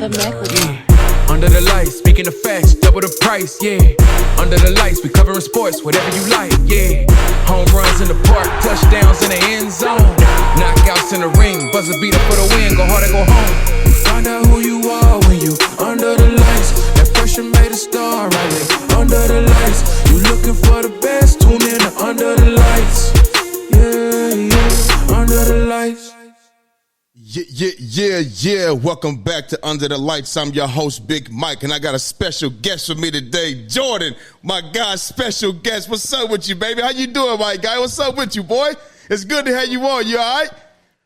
Under the lights, speaking of facts, double the price, yeah. Under the lights, we covering sports, whatever you like, yeah. Home runs in the park, touchdowns in the end zone. Knockouts in the ring, buzzer beater for the win, go hard or go home. Find out who you are when you under the lights. That pressure made a star, right there. Under the lights, you looking for the best, tune in to Under the Lights. Yeah, Under the Lights. Yeah. Welcome back to Under the Lights. I'm your host, Big Mike, and I got a special guest with me today, Jordan, my guy, special guest. What's up with you, baby? How you doing, my guy? What's up with you, boy? It's good to have you on. You all right?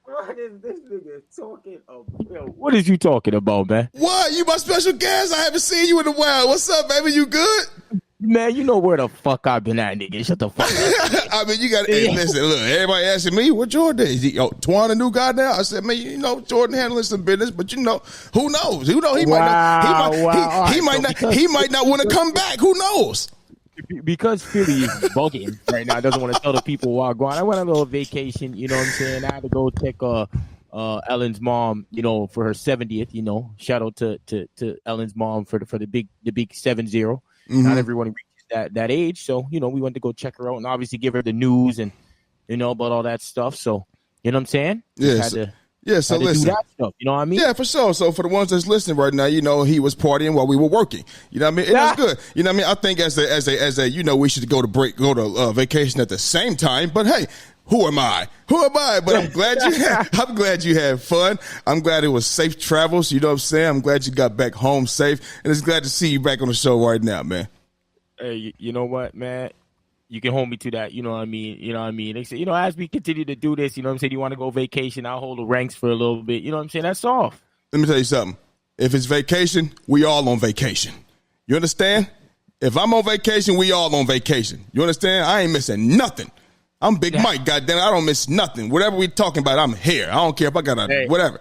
What is this nigga talking about? What is you talking about, man? What? You my special guest? I haven't seen you in a while. What's up, baby? You good? Man, you know where the fuck I've been at, nigga. Shut the fuck up. I mean, you got to, hey, listen, look, everybody asking me, what Jordan is? Twan a new guy now? I said, man, you know, Jordan handling some business, but you know, who knows? He might not want to come back. Who knows? Because Philly is bugging right now. Doesn't want to tell the people while going. I went on a little vacation, you know what I'm saying? I had to go check Ellen's mom, you know, for her 70th, you know. Shout out to Ellen's mom for the big 7-0. Mm-hmm. Not everyone reaches that age, so you know we went to go check her out and obviously give her the news and you know about all that stuff. So you know what I'm saying? So listen, do that stuff, you know what I mean? Yeah, for sure. So for the ones that's listening right now, you know he was partying while we were working. You know what I mean? It was good. You know what I mean? I think as a you know we should go to vacation at the same time. But hey. Who am I? But I'm glad you had fun. I'm glad it was safe travels. You know what I'm saying? I'm glad you got back home safe, and it's glad to see you back on the show right now, man. Hey, you know what, man? You can hold me to that. You know what I mean? They say, you know, as we continue to do this, you know what I'm saying? You want to go vacation? I'll hold the ranks for a little bit. You know what I'm saying? That's off. Let me tell you something. If it's vacation, we all on vacation. You understand? If I'm on vacation, we all on vacation. You understand? I ain't missing nothing. I'm Big Mike, goddamn. I don't miss nothing. Whatever we talking about, I'm here. I don't care if I got whatever.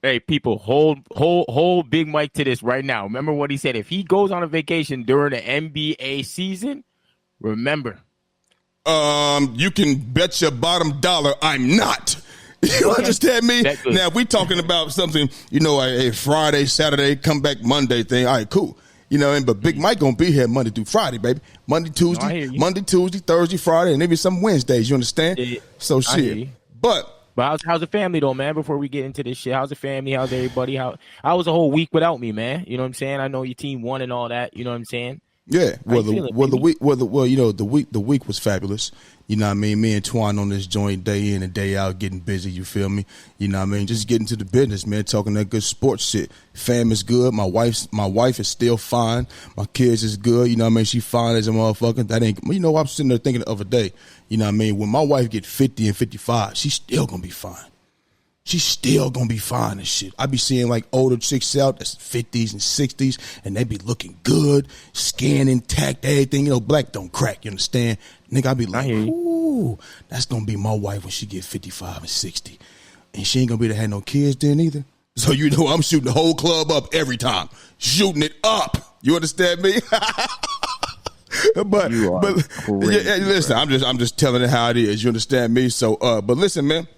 Hey, people, hold Big Mike to this right now. Remember what he said. If he goes on a vacation during the NBA season, remember. You can bet your bottom dollar I'm not. You understand me? Now, if we talking about something, you know, a Friday, Saturday, come back Monday thing, all right, cool. You know, but Big Mike gonna be here Monday through Friday, baby. Monday, Tuesday, Thursday, Friday, and maybe some Wednesdays. You understand? Yeah, so shit. But how's the family though, man? Before we get into this shit, how's the family? How's everybody? How was a whole week without me, man? You know what I'm saying? I know your team won and all that. You know what I'm saying? Yeah. The week was fabulous. You know what I mean? Me and Twan on this joint day in and day out, getting busy. You feel me? You know what I mean? Just getting to the business, man. Talking that good sports shit. Fam is good. My wife is still fine. My kids is good. You know what I mean? She fine as a motherfucker. That ain't. You know, I'm sitting there thinking the other day. You know what I mean? When my wife get 50 and 55, she's still gonna be fine. She's still gonna be fine and shit. I be seeing like older chicks out that's 50s and 60s, and they be looking good, skin intact, everything. You know, black don't crack. You understand? Nigga, I be like, ooh, that's gonna be my wife when she get 55 and 60, and she ain't gonna be able to have no kids then either. So you know, I'm shooting the whole club up every time, shooting it up. You understand me? but listen, I'm just telling it how it is. You understand me? So, but listen, man.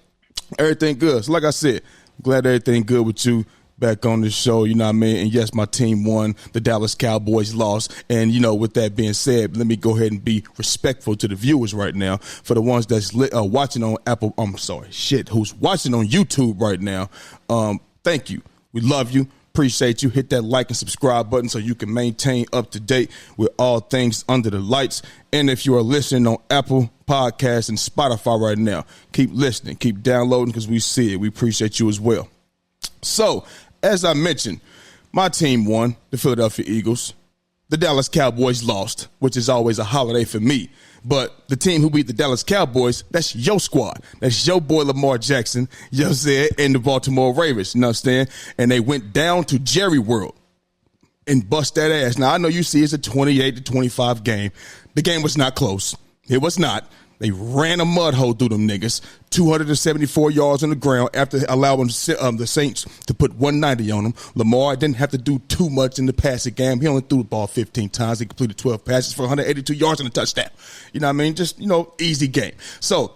Everything good. So like I said, glad everything good with you back on the show. You know what I mean? And yes, my team won. The Dallas Cowboys lost. And, you know, with that being said, let me go ahead and be respectful to the viewers right now. For the ones that's watching on who's watching on YouTube right now, thank you. We love you. Appreciate you. Hit that like and subscribe button so you can maintain up to date with all things Under the Lights. And if you are listening on Apple Podcasts and Spotify right now, keep listening, keep downloading because we see it. We appreciate you as well. So, as I mentioned, my team won, the Philadelphia Eagles. The Dallas Cowboys lost, which is always a holiday for me. But the team who beat the Dallas Cowboys, that's your squad. That's your boy Lamar Jackson, you know what I'm saying, and the Baltimore Ravens, you know what I'm saying? And they went down to Jerry World and bust that ass. Now, I know you see it's a 28-25 game. The game was not close. It was not. They ran a mud hole through them niggas, 274 yards on the ground after allowing the Saints to put 190 on them. Lamar didn't have to do too much in the passing game. He only threw the ball 15 times. He completed 12 passes for 182 yards and a touchdown. You know what I mean? Just, you know, easy game. So,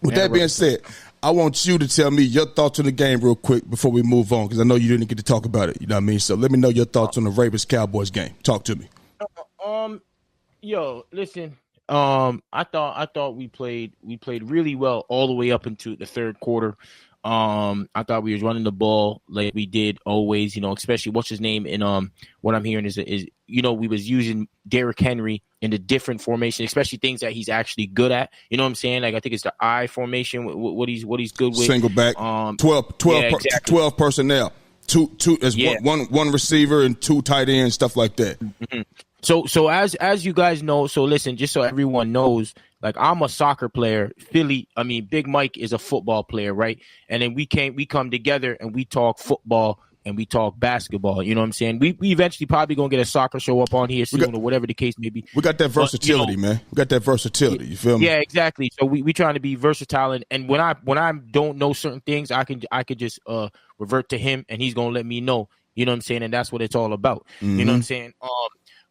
with that being said, I want you to tell me your thoughts on the game real quick before we move on, because I know you didn't get to talk about it. You know what I mean? So let me know your thoughts on the Ravens-Cowboys game. Talk to me. Yo, listen. I thought we played really well all the way up into the third quarter. I thought we was running the ball like we did always, especially what's his name. And what I'm hearing is we was using Derrick Henry in the different formation, especially things that he's actually good at. You know what I'm saying? Like I think it's the I formation, what he's good with. Single back, 12 personnel, two as one receiver and 2 tight ends, stuff like that. Mm-hmm. So as you guys know, so listen, just so everyone knows, like I'm a soccer player. Big Mike is a football player, right? And then we come together and we talk football and we talk basketball. You know what I'm saying? We eventually probably gonna get a soccer show up on here soon or whatever the case may be. We got that versatility, man. We got that versatility. You feel me? Yeah, exactly. So we trying to be versatile, and when I don't know certain things, I could just revert to him, and he's gonna let me know. You know what I'm saying? And that's what it's all about. Mm-hmm. You know what I'm saying?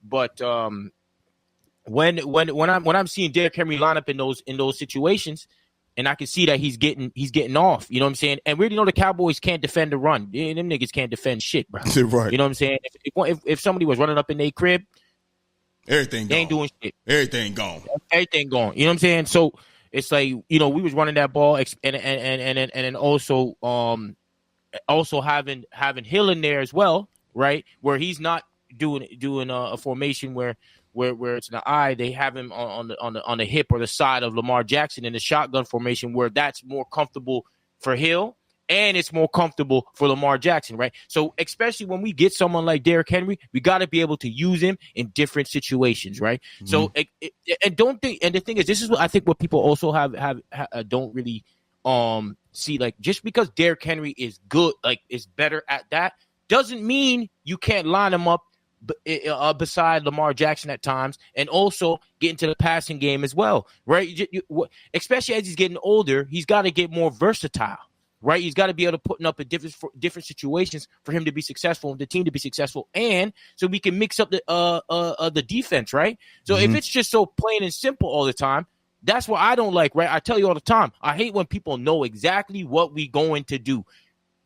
But when I'm seeing Derrick Henry line up in those situations, and I can see that he's getting off, you know what I'm saying? And we already know the Cowboys can't defend the run. Them niggas can't defend shit, bro. Right. You know what I'm saying? If somebody was running up in their crib, everything they gone. Ain't doing shit. Everything gone. Everything gone. You know what I'm saying? So it's like, we was running that ball and then also having Hill in there as well, right? Where he's not doing a formation where it's in the eye. They have him on the hip or the side of Lamar Jackson in the shotgun formation, where that's more comfortable for Hill and it's more comfortable for Lamar Jackson, right? So especially when we get someone like Derrick Henry, we got to be able to use him in different situations, right? Mm-hmm. So and the thing is, this is what I think what people also don't really see, like, just because Derrick Henry is good, like is better at that, doesn't mean you can't line him up beside Lamar Jackson at times, and also get into the passing game as well, right? Especially as he's getting older, he's got to get more versatile, right? He's got to be able to put up in different situations for him to be successful, the team to be successful, and so we can mix up the defense, right? So if it's just so plain and simple all the time, that's what I don't like, right? I tell you all the time, I hate when people know exactly what we going to do.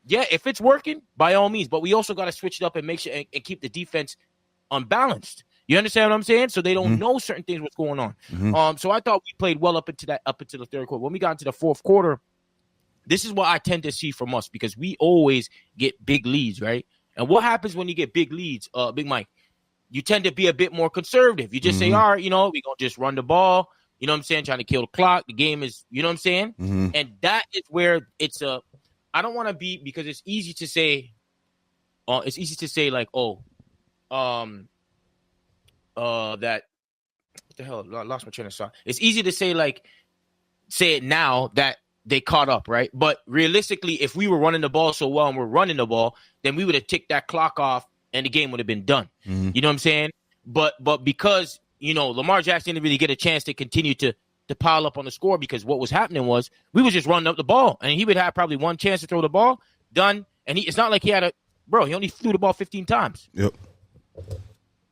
Yeah, if it's working, by all means, but we also got to switch it up and make sure and keep the defense unbalanced. You understand what I'm saying? So they don't know certain things, what's going on. Mm-hmm. So I thought we played well up into the third quarter. When we got into the fourth quarter, this is what I tend to see from us, because we always get big leads, right? And what happens when you get big leads, Big Mike? You tend to be a bit more conservative. You just say, all right, we're going to just run the ball. You know what I'm saying? Trying to kill the clock. The game is, you know what I'm saying? Mm-hmm. And that is where it's I don't want to be, because it's easy to say like, that, what the hell? I lost my train of thought. It's easy to say it now that they caught up, right? But realistically, if we were running the ball so well and we're running the ball, then we would have ticked that clock off and the game would have been done. Mm-hmm. You know what I'm saying? But because, Lamar Jackson didn't really get a chance to continue to pile up on the score, because what was happening was we was just running up the ball, and he would have probably one chance to throw the ball, done. And it's not like he he only threw the ball 15 times. Yep.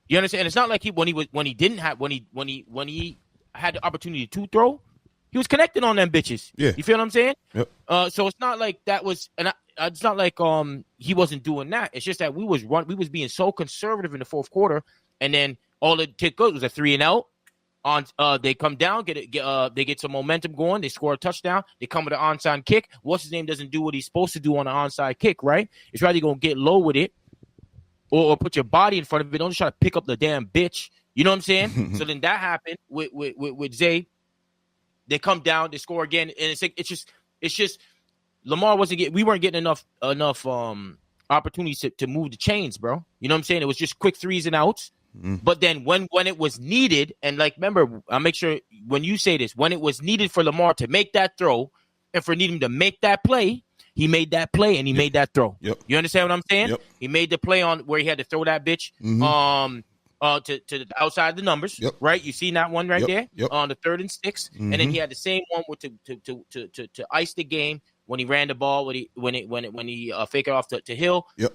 You understand? And it's not like when he had the opportunity to throw, he was connecting on them bitches. Yeah. You feel what I'm saying? Yep. So it's not like that was, and it's not like he wasn't doing that. It's just that we was being so conservative in the fourth quarter, and then all it took was a 3-and-out. They come down, they get some momentum going. They score a touchdown. They come with an onside kick. What's his name doesn't do what he's supposed to do on an onside kick, right? It's rather gonna get low with it, or put your body in front of it. Don't just try to pick up the damn bitch. You know what I'm saying? So then that happened with Zay. They come down, they score again, and it's just Lamar we weren't getting enough opportunities to move the chains, bro. You know what I'm saying? It was just quick 3s and outs. But then when it was needed, and like, remember, I'll make sure when you say this, when it was needed for Lamar to make that throw and for him to make that play, he made that play and he made that throw. Yep. You understand what I'm saying? Yep. He made the play on where he had to throw that bitch to the outside of the numbers, right? You see that one right there on the 3rd and 6, and then he had the same one to ice the game when he ran the ball when he faked it off to Hill. Yep.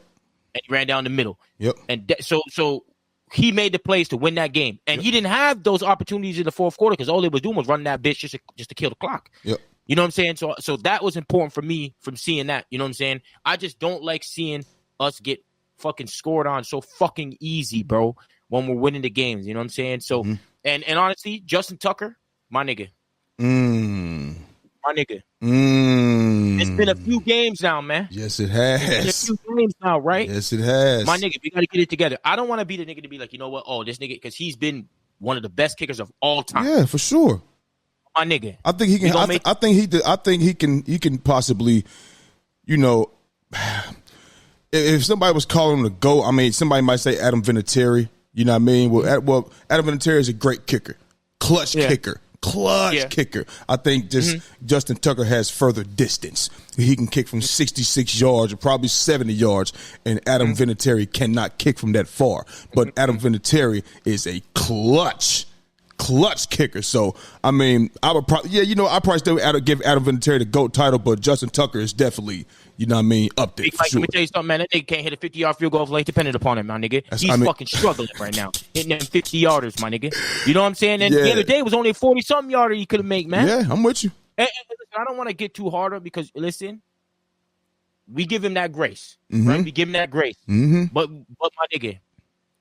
And he ran down the middle. Yep. And so he made the plays to win that game, and he didn't have those opportunities in the fourth quarter because all they was doing was running that bitch just to kill the clock. Yep. You know what I'm saying? So that was important for me from seeing that. You know what I'm saying? I just don't like seeing us get fucking scored on so fucking easy, bro, when we're winning the games. You know what I'm saying? So, and honestly, Justin Tucker, my nigga. My nigga. It's been a few games now, man. Yes, it has. It's been a few games now, right? Yes, it has. My nigga, we got to get it together. I don't want to be the nigga to be like, you know what? Oh, this nigga, because he's been one of the best kickers of all time. Yeah, for sure. My nigga. I think he can. I think he can possibly, you know, if somebody was calling him the GOAT, I mean, somebody might say Adam Vinatieri. You know what I mean? Well, Adam Vinatieri is a great kicker, clutch kicker. I think Justin Tucker has further distance. He can kick from 66 yards or probably 70 yards, and Adam Vinatieri cannot kick from that far. But Adam Vinatieri is a clutch kicker. So, I mean, I would probably, I probably still give Adam Vinatieri the GOAT title, but Justin Tucker is definitely, you know what I mean, up there. Let me tell you something, man. That nigga can't hit a 50-yard field goal late dependent upon him, my nigga. He's fucking struggling right now, hitting them 50-yarders, my nigga. You know what I'm saying? And the other day was only a 40-something yarder he could have made, man. Yeah, I'm with you. And listen, I don't want to get too hard on because, listen, we give him that grace, right? We give him that grace. But my nigga,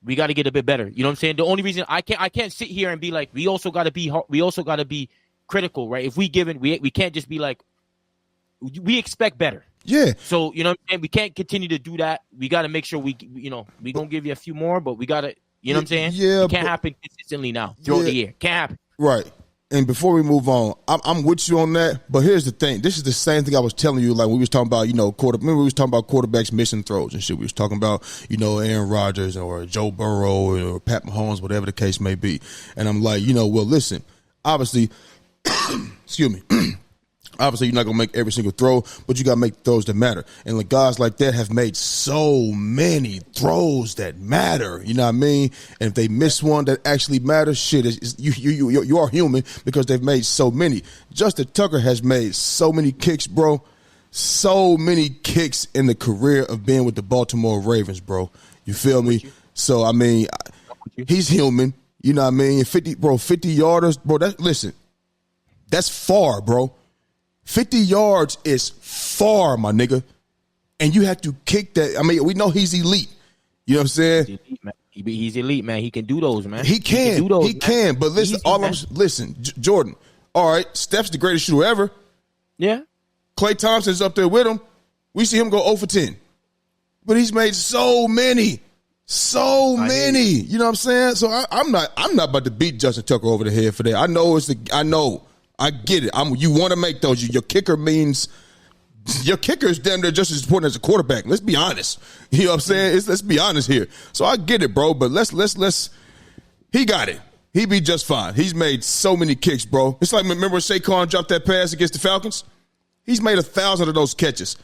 we got to get a bit better. You know what I'm saying? The only reason I can't sit here and be like, we also got to be critical, right? If we can't just be like, we expect better. Yeah. So, you know what I'm saying? We can't continue to do that. We got to make sure we going to give you a few more, but we got to, you know what I'm saying? Yeah. It can't happen consistently now throughout the year. Can't happen. Right. And before we move on, I'm with you on that. But here's the thing. This is the same thing I was telling you, like we was talking about, remember we was talking about quarterbacks missing throws and shit. We was talking about, Aaron Rodgers or Joe Burrow or Pat Mahomes, whatever the case may be. And I'm like, well, listen, obviously, excuse me. Obviously, you're not going to make every single throw, but you got to make throws that matter. And like guys like that have made so many throws that matter. You know what I mean? And if they miss one that actually matters, shit, you are human because they've made so many. Justin Tucker has made so many kicks, bro. So many kicks in the career of being with the Baltimore Ravens, bro. You feel me? So, I mean, he's human. You know what I mean? 50 yarders, bro. Listen, that's far, bro. 50 yards is far, my nigga. And you have to kick that. I mean, we know he's elite. You know what I'm saying? He's elite, man. He's elite, man. He can do those, man. He can. He can. But listen, Jordan. All right, Steph's the greatest shooter ever. Yeah. Klay Thompson's up there with him. We see him go 0 for 10. But he's made so many. So many. You know what I'm saying? So I'm not about to beat Justin Tucker over the head for that. I know. I get it. You want to make those. Your kicker is damn near just as important as a quarterback. Let's be honest. You know what I'm saying? Let's be honest here. So I get it, bro. But let's. He got it. He be just fine. He's made so many kicks, bro. It's like remember when Saquon dropped that pass against the Falcons? He's made 1,000 of those catches.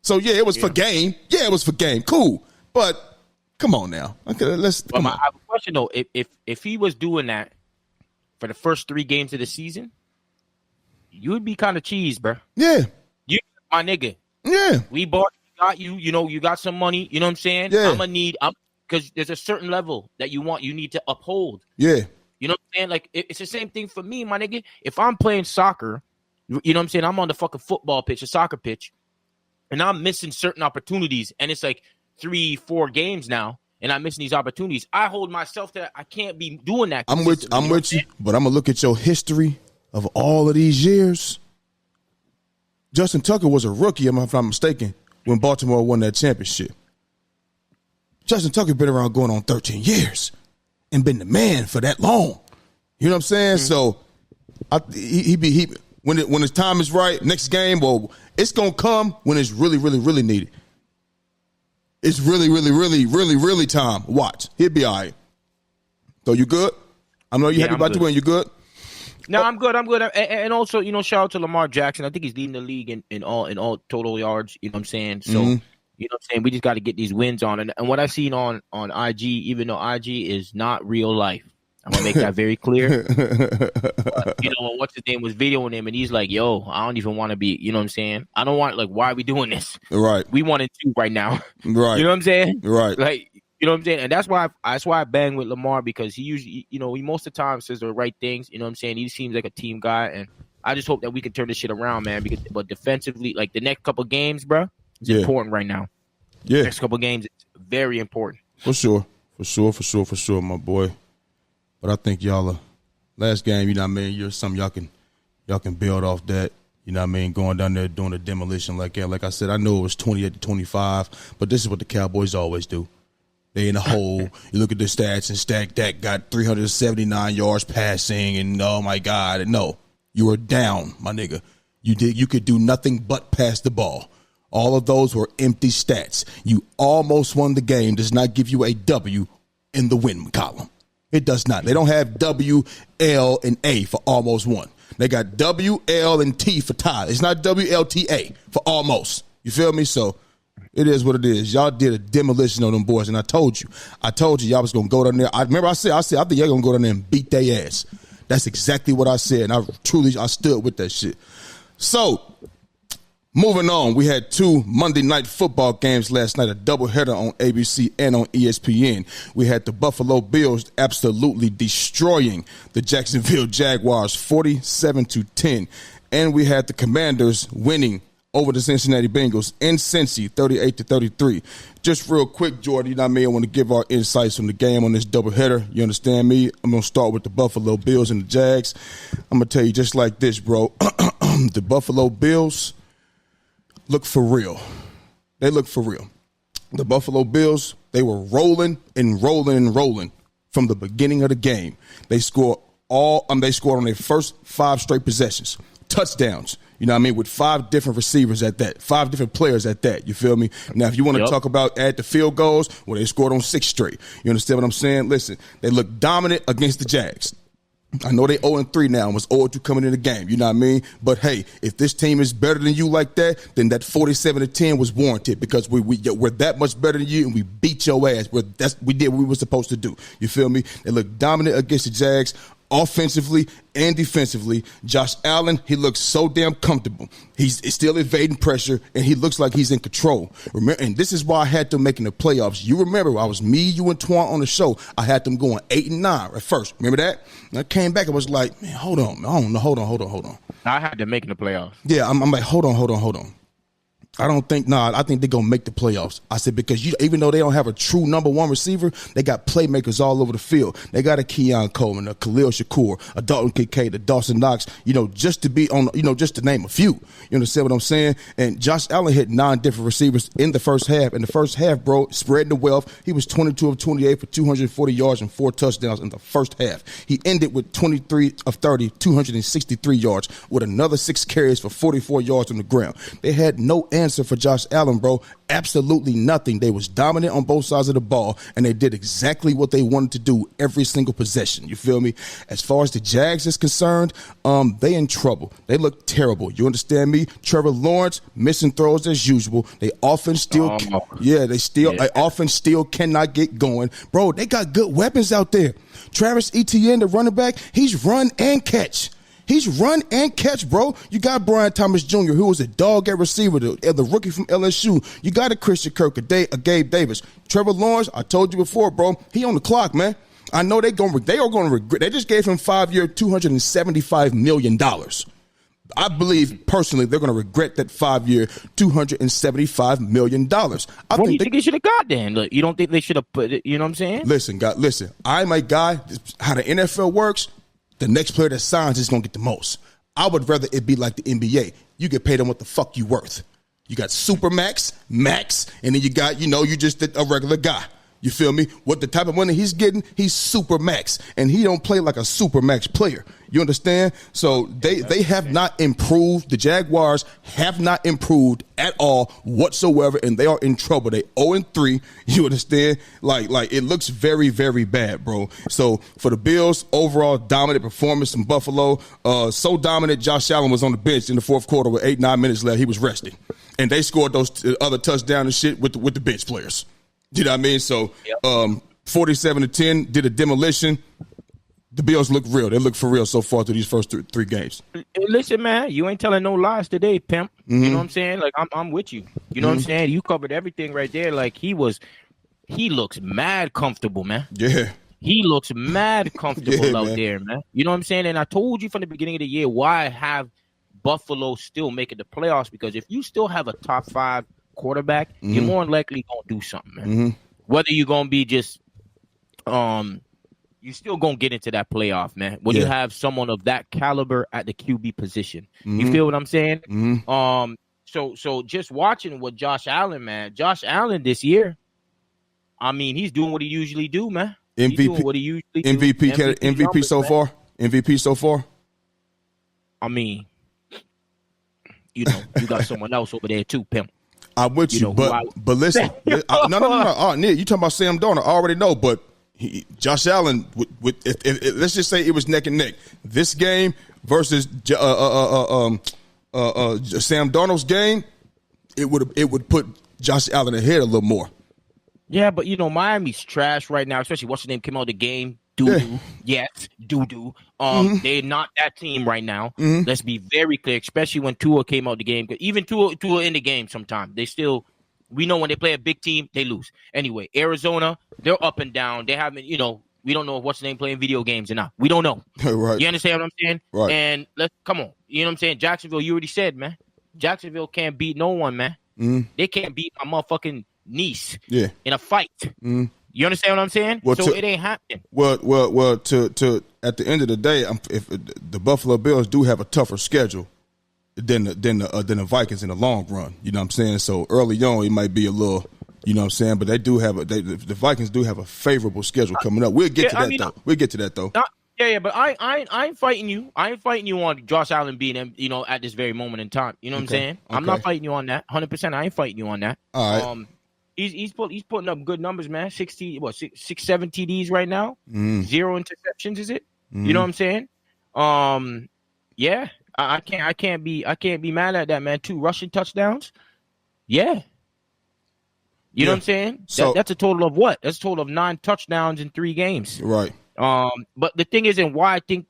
So yeah, it was for game. Yeah, it was for game. Cool. But come on now. Okay, I have a question though. If he was doing that for the first 3 games of the season, you would be kind of cheesed, bro. Yeah. You, my nigga. Yeah. We got you, you got some money, you know what I'm saying? Yeah. Because there's a certain level that you need to uphold. Yeah. You know what I'm saying? Like, it's the same thing for me, my nigga. If I'm playing soccer, you know what I'm saying? I'm on the fucking football pitch, a soccer pitch, and I'm missing certain opportunities, and it's like 3-4 games now, and I'm missing these opportunities. I hold myself to I can't be doing that. I'm with you, but I'm going to look at your history of all of these years. Justin Tucker was a rookie, if I'm not mistaken, when Baltimore won that championship. Justin Tucker been around going on 13 years and been the man for that long. You know what I'm saying? So when his time is right, next game, well, it's gonna come when it's really, really, really needed. It's really, really, really, really, really time. Watch, he'll be all right. So you good? I know you happy about the win. You good? No, I'm good. And also, shout out to Lamar Jackson. I think he's leading the league in all total yards. You know what I'm saying? So, you know what I'm saying? We just got to get these wins on. And what I've seen on IG, even though IG is not real life, I'm going to make that very clear. What's his name was videoing him, and he's like, yo, I don't even want to be, you know what I'm saying? I don't want, why are we doing this? Right. We 1-2 right now. Right. You know what I'm saying? Right. You know what I'm saying? And that's why I bang with Lamar, because he usually, he most of the time says the right things. You know what I'm saying? He seems like a team guy, and I just hope that we can turn this shit around, man. But defensively, like the next couple games, bro, it's important right now. Yeah, next couple games, it's very important. For sure, my boy. But I think y'all are last game. You know what I mean? You're something y'all can build off that. You know what I mean? Going down there doing a demolition like that. Like I said, I know it was 28-25, but this is what the Cowboys always do. They in the hole. You look at the stats, and Stack Dak got 379 yards passing, and oh my God, no, you were down, my nigga. You could do nothing but pass the ball. All of those were empty stats. You almost won the game. Does not give you a W in the win column. It does not. They don't have W, L, and A for almost won. They got W, L, and T for tie. It's not W, L, T, A for almost. You feel me? So it is what it is. Y'all did a demolition on them boys, and I told you y'all was gonna go down there. I said I think y'all gonna go down there and beat their ass. That's exactly what I said, and I stood with that shit. So moving on, we had 2 Monday night football games last night, a doubleheader on ABC and on ESPN. We had the Buffalo Bills absolutely destroying the Jacksonville Jaguars 47-10, and we had the Commanders winning over the Cincinnati Bengals in Cincy 38-33. Just real quick, Jordan, you know what I mean? I want to give our insights on the game on this doubleheader. You understand me? I'm going to start with the Buffalo Bills and the Jags. I'm going to tell you just like this, bro. The Buffalo Bills look for real. They look for real. The Buffalo Bills, they were rolling from the beginning of the game. They scored on their first 5 straight possessions. Touchdowns. You know what I mean? With 5 different receivers at that, 5 different players at that. You feel me? Now, if you want to talk about add the field goals, well, they scored on 6 straight. You understand what I'm saying? Listen, they look dominant against the Jags. I know they 0-3 now and was 0-2 coming in the game. You know what I mean? But, hey, if this team is better than you like that, then that 47-10 was warranted because we're that much better than you and we beat your ass. We did what we were supposed to do. You feel me? They look dominant against the Jags. Offensively and defensively, Josh Allen, he looks so damn comfortable. He's still evading pressure, and he looks like he's in control. Remember, and this is why I had them making the playoffs. You remember, I was me, you, and Twan on the show. I had them going 8-9 at first. Remember that? And I came back and was like, man, hold on. I don't know. Hold on. I had them making the playoffs. Yeah, I'm like, hold on. I think they're going to make the playoffs. I said, because even though they don't have a true number 1 receiver, they got playmakers all over the field. They got a Keon Coleman, a Khalil Shakur, a Dalton Kincaid, a Dawson Knox, just to be on, just to name a few. You understand what I'm saying? And Josh Allen hit 9 different receivers in the first half. In the first half, bro, spreading the wealth. He was 22 of 28 for 240 yards and 4 touchdowns in the first half. He ended with 23 of 30, 263 yards with another 6 carries for 44 yards on the ground. They had no answer for Josh Allen, bro. Absolutely nothing. They was dominant on both sides of the ball, and they did exactly what they wanted to do every single possession. You feel me? As far as the Jags is concerned, they in trouble. They look terrible. You understand me? Trevor Lawrence missing throws as usual. They often still, often still cannot get going. Bro, they got good weapons out there. Travis Etienne, the running back, he's run and catch. He's run and catch, bro. You got Brian Thomas Jr., who was a dog at receiver, the rookie from LSU. You got a Christian Kirk, a Gabe Davis. Trevor Lawrence, I told you before, bro, he on the clock, man. I know they are going to regret. They just gave him 5-year, $275 million. I believe, personally, they're going to regret that 5-year, $275 million. What do you think they should have got then? Look, you don't think they should have put it, you know what I'm saying? Listen. I'm a guy, how the NFL works, the next player that signs is going to get the most. I would rather it be like the NBA. You get paid on what the fuck you worth. You got super max, and then you got, you just a regular guy. You feel me? What the type of money he's getting, he's super max, and he don't play like a super max player. You understand? So they have not improved. The Jaguars have not improved at all whatsoever, and they are in trouble. They 0-3. You understand? Like it looks very, very bad, bro. So for the Bills, overall dominant performance in Buffalo. So dominant, Josh Allen was on the bench in the fourth quarter with 8-9 minutes left. He was resting, and they scored those other touchdowns and shit with the bench players. You know what I mean? So 47-10, did a demolition. The Bills look real. They look for real so far through these first three games. Listen, man, you ain't telling no lies today, pimp. Mm-hmm. You know what I'm saying? Like, I'm with you. You know what I'm saying? You covered everything right there. Like, he looks mad comfortable, man. Yeah. He looks mad comfortable out man. there, man. You know what I'm saying? And I told you from the beginning of the year why I have Buffalo still making the playoffs, because if you still have a top 5 quarterback, you're more than likely going to do something, man. Whether you're going to be just you're still going to get into that playoff, man, when you have someone of that caliber at the QB position. You feel what I'm saying? So just watching what Josh Allen, man. Josh Allen this year, I mean, he's doing what he usually do, man. MVP, he's doing what he usually MVP, do. MVP so far? MVP so far? I mean, you know, you got someone else over there too, pimp. I'm with you, but listen. No. Oh, Nick, you talking about Sam Darnold. I already know, but Josh Allen, if let's just say it was neck and neck. This game versus Sam Darnold's game, it would put Josh Allen ahead a little more. Yeah, but, you know, Miami's trash right now, especially what's the name came out of the game. Doo-doo. Yes, doo-doo. They're not that team right now. Let's be very clear, especially when Tua came out of the game. Even Tua in the game sometimes. We know when they play a big team, they lose. Anyway, Arizona, they're up and down. They haven't, you know, we don't know what's the name playing video games or not. We don't know. Right. You understand what I'm saying? Right. And come on. You know what I'm saying? Jacksonville, you already said, man. Jacksonville can't beat no one, man. They can't beat my motherfucking niece in a fight. You understand what I'm saying? Well, it ain't happening. Well. To at the end of the day, if the Buffalo Bills do have a tougher schedule than the Vikings in the long run, you know what I'm saying. So early on, it might be a little, you know what I'm saying. But they do have the Vikings do have a favorable schedule coming up. We'll get to that though. We'll get to that though. Yeah, but I ain't fighting you. I ain't fighting you on Josh Allen being him, you know, at this very moment in time. You know what I'm saying? I'm not fighting you on that. 100%. I ain't fighting you on that. All right. He's putting up good numbers, man. 7 TDs right now. 0 interceptions, is it? You know what I'm saying? Yeah. I can't be mad at that, man. 2 rushing touchdowns. Yeah. You know what I'm saying? So that's a total of what? That's a total of 9 touchdowns in 3 games. Right. But the thing is, and why I think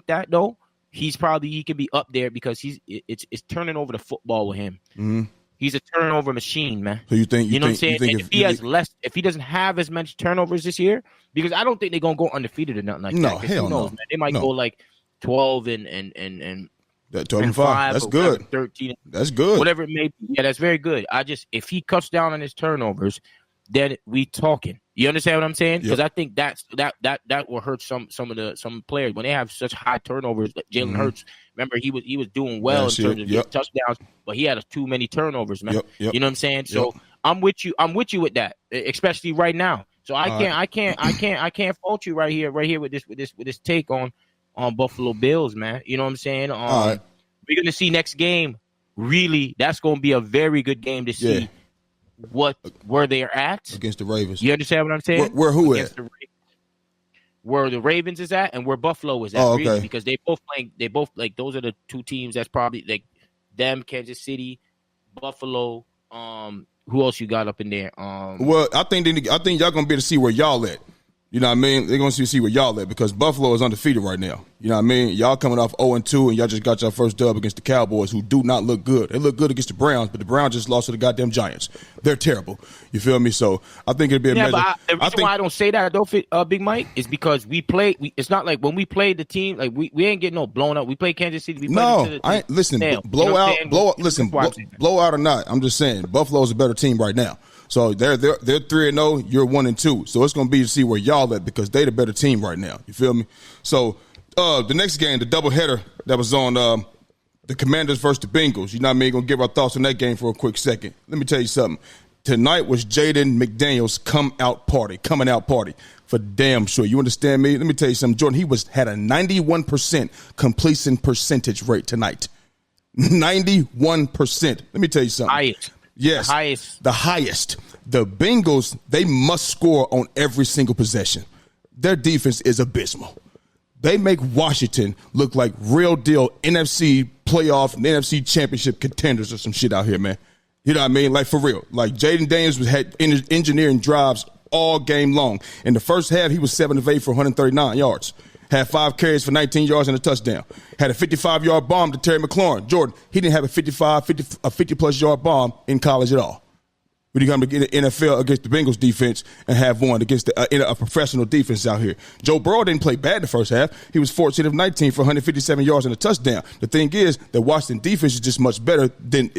that though, he can be up there because it's turning over the football with him. He's a turnover machine, man. So you know what I'm saying? If he doesn't have as much turnovers this year, because I don't think they're gonna go undefeated or nothing like that. No, hell no. Man. They might go like 12 and that 12 and 5. That's good. 13. That's good. Whatever it may be. Yeah, that's very good. If he cuts down on his turnovers, then we talking. You understand what I'm saying? Because I think that will hurt some players when they have such high turnovers. Like Jalen Hurts, remember he was doing well in terms of getting touchdowns, but he had too many turnovers, man. You know what I'm saying? So I'm with you with that, especially right now. So I can't fault you right here with this take on Buffalo Bills, man. You know what I'm saying? We're gonna see next game. Really, that's gonna be a very good game to see. Where they're at against the Ravens. You understand what I'm saying? Where who at? Where the Ravens is at and where Buffalo is at, really, because they both like those are the 2 teams that's probably like them, Kansas City, Buffalo. Who else you got up in there? Well, I think y'all gonna be able to see where y'all at. You know what I mean? They're going to see where y'all at because Buffalo is undefeated right now. You know what I mean? Y'all coming off 0-2, and y'all just got your first dub against the Cowboys, who do not look good. They look good against the Browns, but the Browns just lost to the goddamn Giants. They're terrible. You feel me? So I think it'd be a measure. But the reason why I don't say that, though, Big Mike, is because it's not like when we played the team, like we ain't getting no blown up. We played Kansas City. Blowout or not, I'm just saying, Buffalo's a better team right now. So they're 3-0, you're 1-2. So it's gonna be to see where y'all at because they the better team right now. You feel me? So the next game, the doubleheader that was on the Commanders versus the Bengals. You know what I mean? Gonna give our thoughts on that game for a quick second. Let me tell you something. Tonight was Jayden McDaniels' coming out party for damn sure. You understand me? Let me tell you something, Jordan. He had a 91% completion percentage rate tonight. 91%. Let me tell you something. Highest. Yes, the highest. The Bengals, they must score on every single possession. Their defense is abysmal. They make Washington look like real deal NFC playoff, NFC championship contenders or some shit out here, man. You know what I mean? Like, for real. Like, Jayden Daniels had engineering drives all game long. In the first half, he was 7 of 8 for 139 yards. Had 5 carries for 19 yards and a touchdown. Had a 55-yard bomb to Terry McLaurin. Jordan, he didn't have a 50-plus yard bomb in college at all. when you come to get the NFL against the Bengals defense and have won against a professional defense out here. Joe Burrow didn't play bad the first half. He was 14 of 19 for 157 yards and a touchdown. The thing is, the Washington defense is just much better than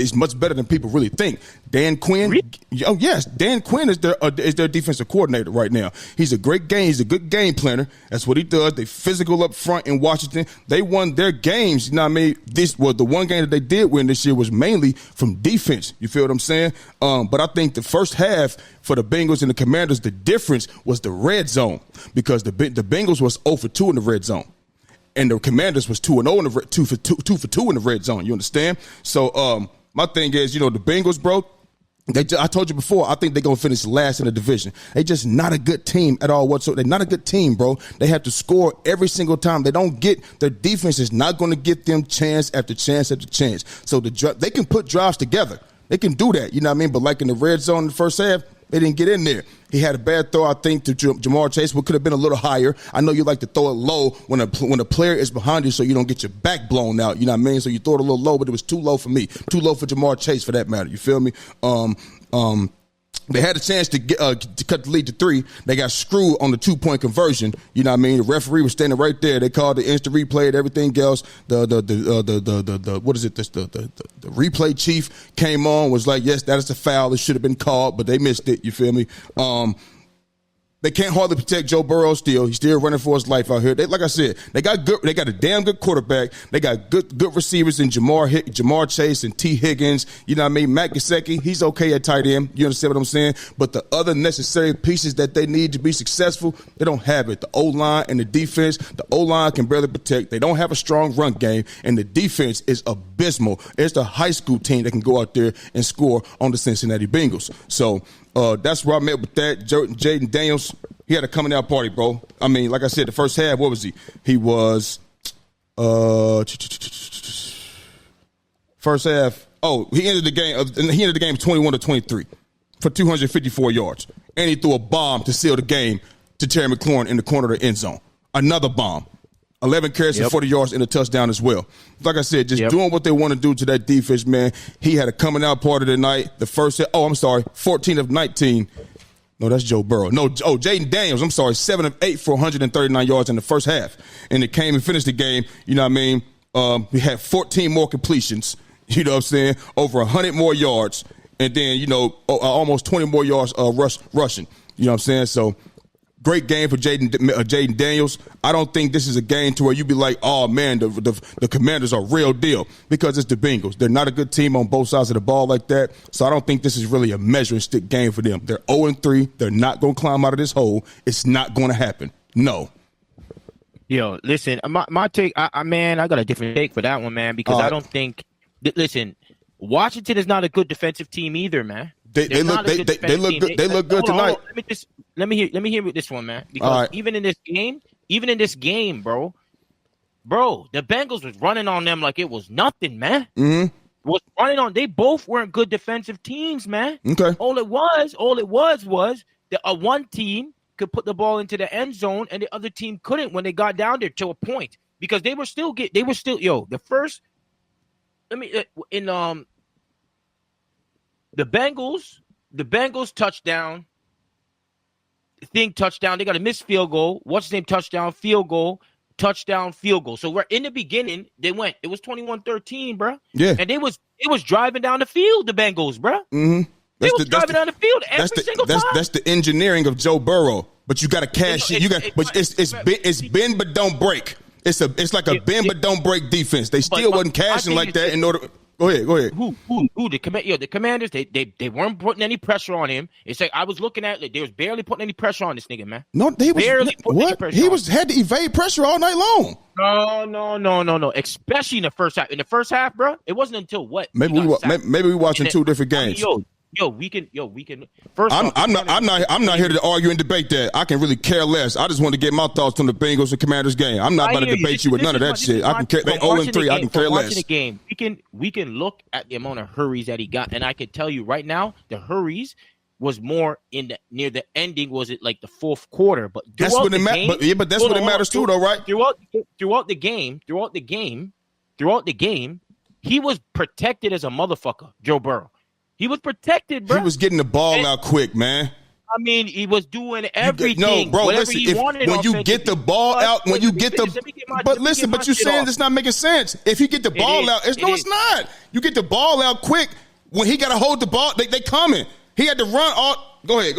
people really think. Dan Quinn, oh yes, Dan Quinn is their defensive coordinator right now. He's a good game planner. That's what he does. They physical up front in Washington. They won their games. You know what I mean? The one game that they did win this year was mainly from defense. You feel what I'm saying? But I think the first half for the Bengals and the Commanders, the difference was the red zone, because the Bengals was 0 for 2 in the red zone, and the Commanders was 2-0 in the 2 for 2 in the red zone. You understand? So my thing is, the Bengals, bro. I told you before, I think they're going to finish last in the division. They just not a good team at all whatsoever. They're not a good team, bro. They have to score every single time. Their defense is not going to get them chance after chance after chance. So they can put drives together. They can do that, you know what I mean? But like in the red zone in the first half, they didn't get in there. He had a bad throw, I think, to Jamar Chase, but could have been a little higher. I know you like to throw it low when a player is behind you so you don't get your back blown out, you know what I mean? So you throw it a little low, but it was too low for me. Too low for Jamar Chase, for that matter. You feel me? They had a chance to cut the lead to 3. They got screwed on the 2-point conversion. You know what I mean? The referee was standing right there. They called the instant replay and everything else. The replay chief came on, was like, yes, that is a foul. It should have been called, but they missed it. You feel me? They can't hardly protect Joe Burrow still. He's still running for his life out here. Like I said, they got a damn good quarterback. They got good receivers in Jamar Chase and T. Higgins. You know what I mean? Matt Gesicki, he's okay at tight end. You understand what I'm saying? But the other necessary pieces that they need to be successful, they don't have it. The O-line and the defense, the O-line can barely protect. They don't have a strong run game, and the defense is abysmal. It's the high school team that can go out there and score on the Cincinnati Bengals. So that's where I'm at with that. Jayden Daniels, he had a coming out party, bro. I mean, like I said, the first half, what was he? He was first half. Oh, he ended the game. He ended the game 21-23 for 254 yards, and he threw a bomb to seal the game to Terry McLaurin in the corner of the end zone. Another bomb. 11 carries for 40 yards and a touchdown as well. Like I said, just doing what they want to do to that defense, man. He had a coming out party tonight. 14 of 19. No, that's Joe Burrow. Jayden Daniels, 7 of 8 for 139 yards in the first half. And it came and finished the game, you know what I mean? We had 14 more completions, you know what I'm saying? Over 100 more yards. And then, almost 20 more yards rushing. You know what I'm saying? So, great game for Jayden Daniels. I don't think this is a game to where you be like, oh, man, the Commanders are real deal, because it's the Bengals. They're not a good team on both sides of the ball like that. So I don't think this is really a measuring stick game for them. They're 0-3. They're not going to climb out of this hole. It's not going to happen. No. Yo, listen, my take, I got a different take for that one, man, because I don't think – listen, Washington is not a good defensive team either, man. They look good. They look good tonight. Let me hear with this one, man. Because even in this game, bro, the Bengals was running on them like it was nothing, man. Mm-hmm. Was running on. They both weren't good defensive teams, man. Okay. All it was that one team could put the ball into the end zone and the other team couldn't when they got down there to a point, because they were still the first. The Bengals touchdown. Touchdown. They got a missed field goal. What's his name? Touchdown, field goal, touchdown, field goal. So we're in the beginning. It was 21-13, bro. Yeah. And it was driving down the field. The Bengals, bro. Mm-hmm. They was driving down the field every single time. That's the engineering of Joe Burrow. But you got to cash it. It's bend but don't break. It's like a bend but don't break defense. They still wasn't cashing like that in order. Go ahead. Who? The Commanders, they weren't putting any pressure on him. It's like I was looking at it. They was barely putting any pressure on this nigga, man. No, they was barely putting any pressure. He had to evade pressure all night long. No. Especially in the first half. In the first half, bro, it wasn't until what? Maybe we watching two different games. We can. First, I'm not here to argue and debate that. I can really care less. I just want to get my thoughts on the Bengals and Commanders game. I'm not about to debate you with none of that shit. I can care. They 0-3. I can care less. The game. We can look at the amount of hurries that he got, and I can tell you right now, the hurries was more near the ending. Was it like the fourth quarter? But that's what it matters. But that's what it matters too, though, right? Throughout the game, he was protected as a motherfucker, Joe Burrow. He was protected, bro. He was getting the ball out quick, man. I mean, he was doing everything. No, bro, whatever listen. he wanted When you get the ball out, when you get the, but listen, but you saying it's not making sense. If he get the ball out, it's not. You get the ball out quick. When he got to hold the ball, they coming. He had to run all. Go ahead.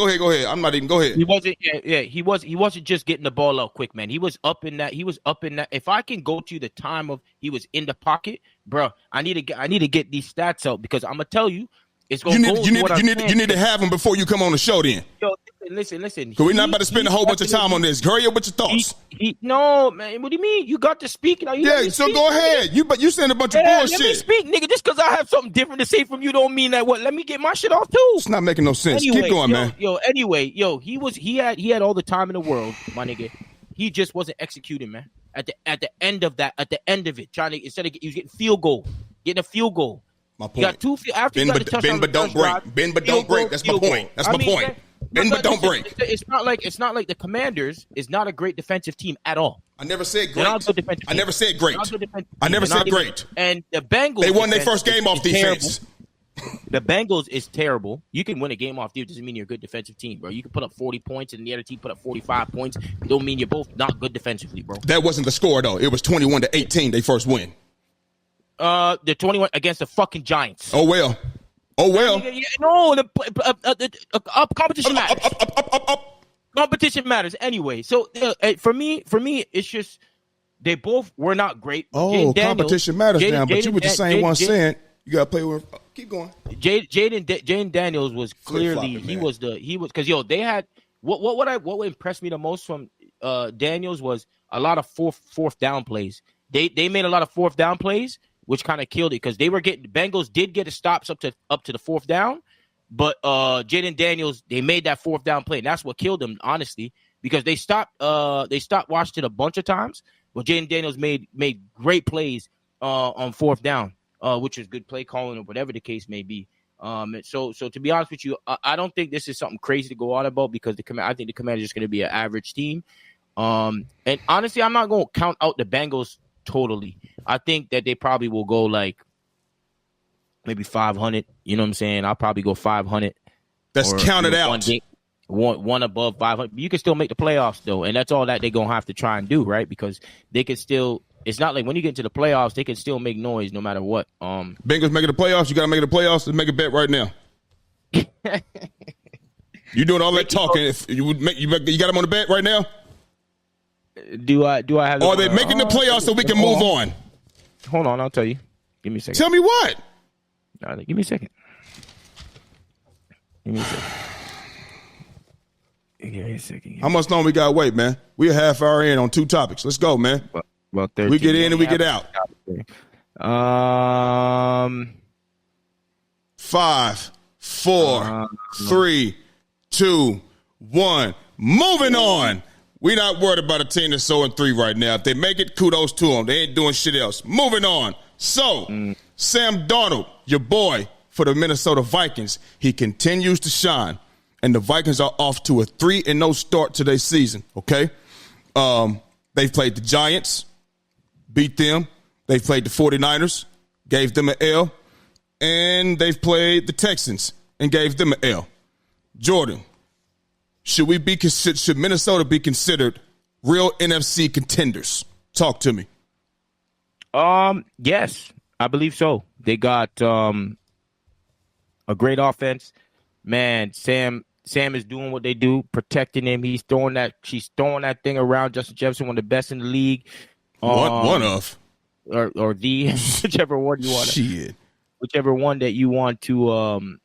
I'm not even. Go ahead. He wasn't. Yeah. He wasn't just getting the ball out quick, man. He was up in that. If I can go to the time of he was in the pocket, bro, I need to get these stats out because I'm gonna tell you. You need to have them before you come on the show. Then, yo, listen. Because we're not about to spend a whole bunch of time on this. Hurry up with your thoughts. No, man. What do you mean? You got to speak now. So go ahead. You saying a bunch of bullshit. Let me speak, nigga. Just because I have something different to say from you don't mean that. What? Let me get my shit off too. It's not making no sense. Keep going, man. He had all the time in the world, my nigga. He just wasn't executing, man. At the end of it, he was getting getting a field goal. My point. You got two after bend but don't break. Bend but don't break. That's my point. Bend but don't break. It's not like the Commanders is not a great defensive team at all. I never said great. I never said great. And the Bengals, they won their first game off defense. The Bengals is terrible. You can win a game off defense. Doesn't mean you're a good defensive team, bro. You can put up 40 points and the other team put up 45 points. It don't mean you're both not good defensively, bro. That wasn't the score though. It was 21-18. They first win. The 21 against the fucking Giants. Oh well. No, the competition matters. Competition matters anyway. So for me, it's just they both were not great. Oh, competition matters now. But you were the same one saying you got to play with. Keep going. Jayden Daniels was clearly he was because they had what impressed me the most from Daniels was a lot of fourth down plays. They made a lot of fourth down plays, which kind of killed it because Bengals did get stops up to the fourth down, but Jayden Daniels, they made that fourth down play, and that's what killed them, honestly, because they stopped Washington a bunch of times, but Jayden Daniels made great plays on fourth down, which is good play calling or whatever the case may be. So to be honest with you, I don't think this is something crazy to go on about because I think the Commanders are just going to be an average team. And honestly, I'm not going to count out the Bengals totally. I think that they probably will go like maybe 500. You know what I'm saying? I'll probably go 500. That's counted out. One above 500. You can still make the playoffs though, and that's all that they're gonna have to try and do, right? Because they can still. It's not like when you get into the playoffs, they can still make noise no matter what. Bengals making the playoffs. You got to make the playoffs. Let's make a bet right now. You doing all that talking? If you got them on the bet right now? Do I have? Or are they making the playoffs so we can move on? Hold on, I'll tell you. Give me a second. Tell me what? Give me a second. Give me a second. How much longer we got to wait, man? We're a half hour in on two topics. Let's go, man. Well, 13, we get in and we get out. 5, 4, 3, 2, 1. Moving on. We're not worried about a team that's 0-3 right now. If they make it, kudos to them. They ain't doing shit else. Moving on. So, Sam Darnold, your boy for the Minnesota Vikings, he continues to shine. And the Vikings are off to a 3-0 start to their season, okay? They've played the Giants, beat them. They've played the 49ers, gave them an L. And they've played the Texans and gave them an L. Jordan, should Minnesota be considered real NFC contenders? Talk to me. Yes, I believe so. They got a great offense. Man, Sam is doing what they do, protecting him. She's throwing that thing around. Justin Jefferson, one of the best in the league. One of. Or the whichever one you want. Shit. Whichever one that you want to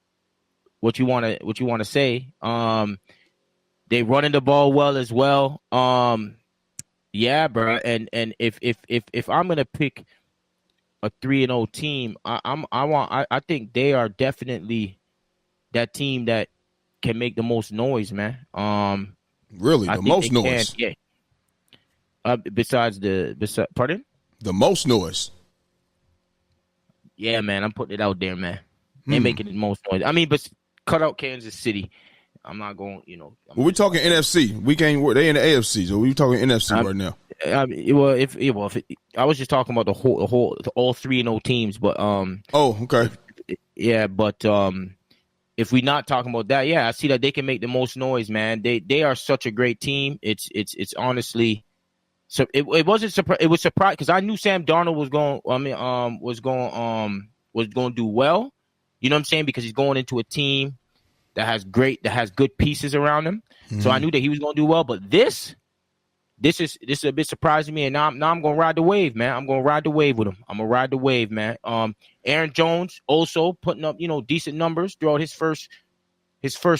what you want to say. They running the ball well as well. Yeah, bro. And if I'm gonna pick a 3-0 team, I think they are definitely that team that can make the most noise, man. Really, the most noise. Yeah. Besides pardon? The most noise. Yeah, man. I'm putting it out there, man. They making the most noise. I mean, but cut out Kansas City. I'm not going, we're talking NFC. They in the AFC, so we're talking NFC right now. If I was just talking about all 3-0 teams, but okay. Yeah, but if we're not talking about that, yeah, I see that they can make the most noise, man. They are such a great team. It's honestly, so it wasn't surprise. It was surprise because I knew Sam Darnold was going. Was going to do well. You know what I'm saying? Because he's going into a team that has good pieces around him. Mm-hmm. So I knew that he was going to do well. But this is a bit surprising me, and now I'm going to ride the wave, man. I'm going to ride the wave with him. I'm going to ride the wave, man. Aaron Jones also putting up, decent numbers throughout his first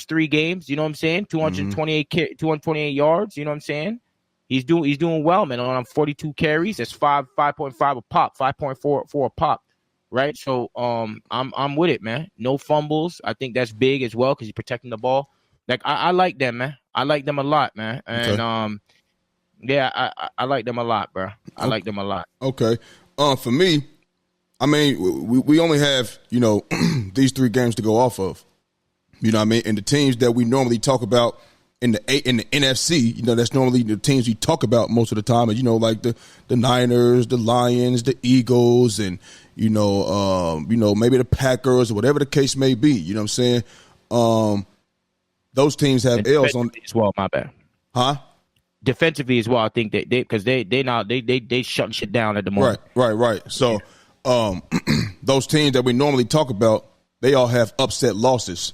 3 games. You know what I'm saying? 228 yards. You know what I'm saying? He's doing well, man. On 42 carries, that's 5.5 a pop, 5.4 a pop, right? So I'm with it, man. No fumbles. I think that's big as well because he's protecting the ball. Like I like them, man. I like them a lot, man. And yeah, I like them a lot, bro. I like them a lot. Okay. For me, I mean, we only have, these 3 games to go off of. You know what I mean? And the teams that we normally talk about in the NFC, that's normally the teams we talk about most of the time. And, like the Niners, the Lions, the Eagles, and, maybe the Packers or whatever the case may be. You know what I'm saying? Those teams have L's on as well, my bad. Huh? Defensively as well, I think they shutting shit down at the moment. Right. So, those teams that we normally talk about, they all have upset losses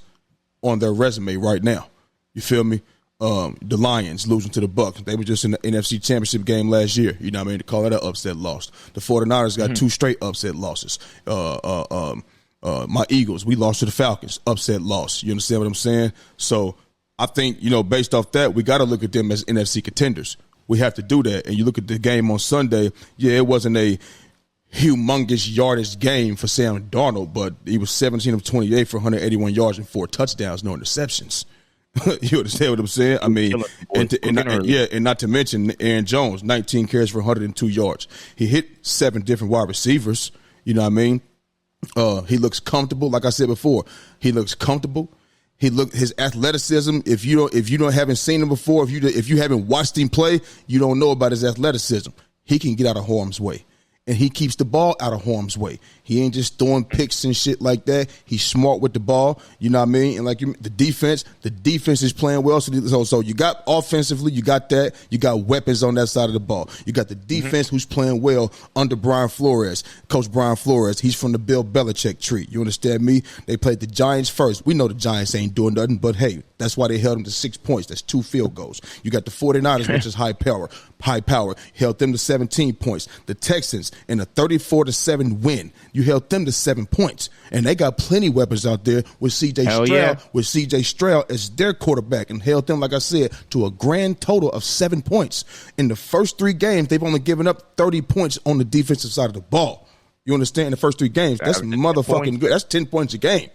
on their resume right now. You feel me? The Lions losing to the Bucks. They were just in the NFC Championship game last year. You know what I mean? To call that an upset loss. The 49ers got 2 straight upset losses. My Eagles, we lost to the Falcons. Upset loss. You understand what I'm saying? So, I think, based off that, we got to look at them as NFC contenders. We have to do that. And you look at the game on Sunday, it wasn't a humongous yardage game for Sam Darnold, but he was 17 of 28 for 181 yards and 4 touchdowns, no interceptions. You understand what I'm saying? I mean, and not to mention Aaron Jones, 19 carries for 102 yards. He hit 7 different wide receivers. You know what I mean? He looks comfortable. Like I said before, he looks comfortable. His athleticism. If you haven't seen him before, if you haven't watched him play, you don't know about his athleticism. He can get out of harm's way. And he keeps the ball out of harm's way. He ain't just throwing picks and shit like that. He's smart with the ball. You know what I mean? And like the defense is playing well. So you got offensively, you got that. You got weapons on that side of the ball. You got the defense who's playing well under Brian Flores. Coach Brian Flores, he's from the Bill Belichick tree. You understand me? They played the Giants first. We know the Giants ain't doing nothing, but hey, that's why they held them to 6 points. That's 2 field goals. You got the 49ers, which is high power, held them to 17 points. The Texans in a 34-7 win, you held them to 7 points. And they got plenty of weapons out there with C.J. Stroud as their quarterback and held them, like I said, to a grand total of 7 points. In the first 3 games, they've only given up 30 points on the defensive side of the ball. You understand? The first 3 games, that's motherfucking good. That's 10 points a game.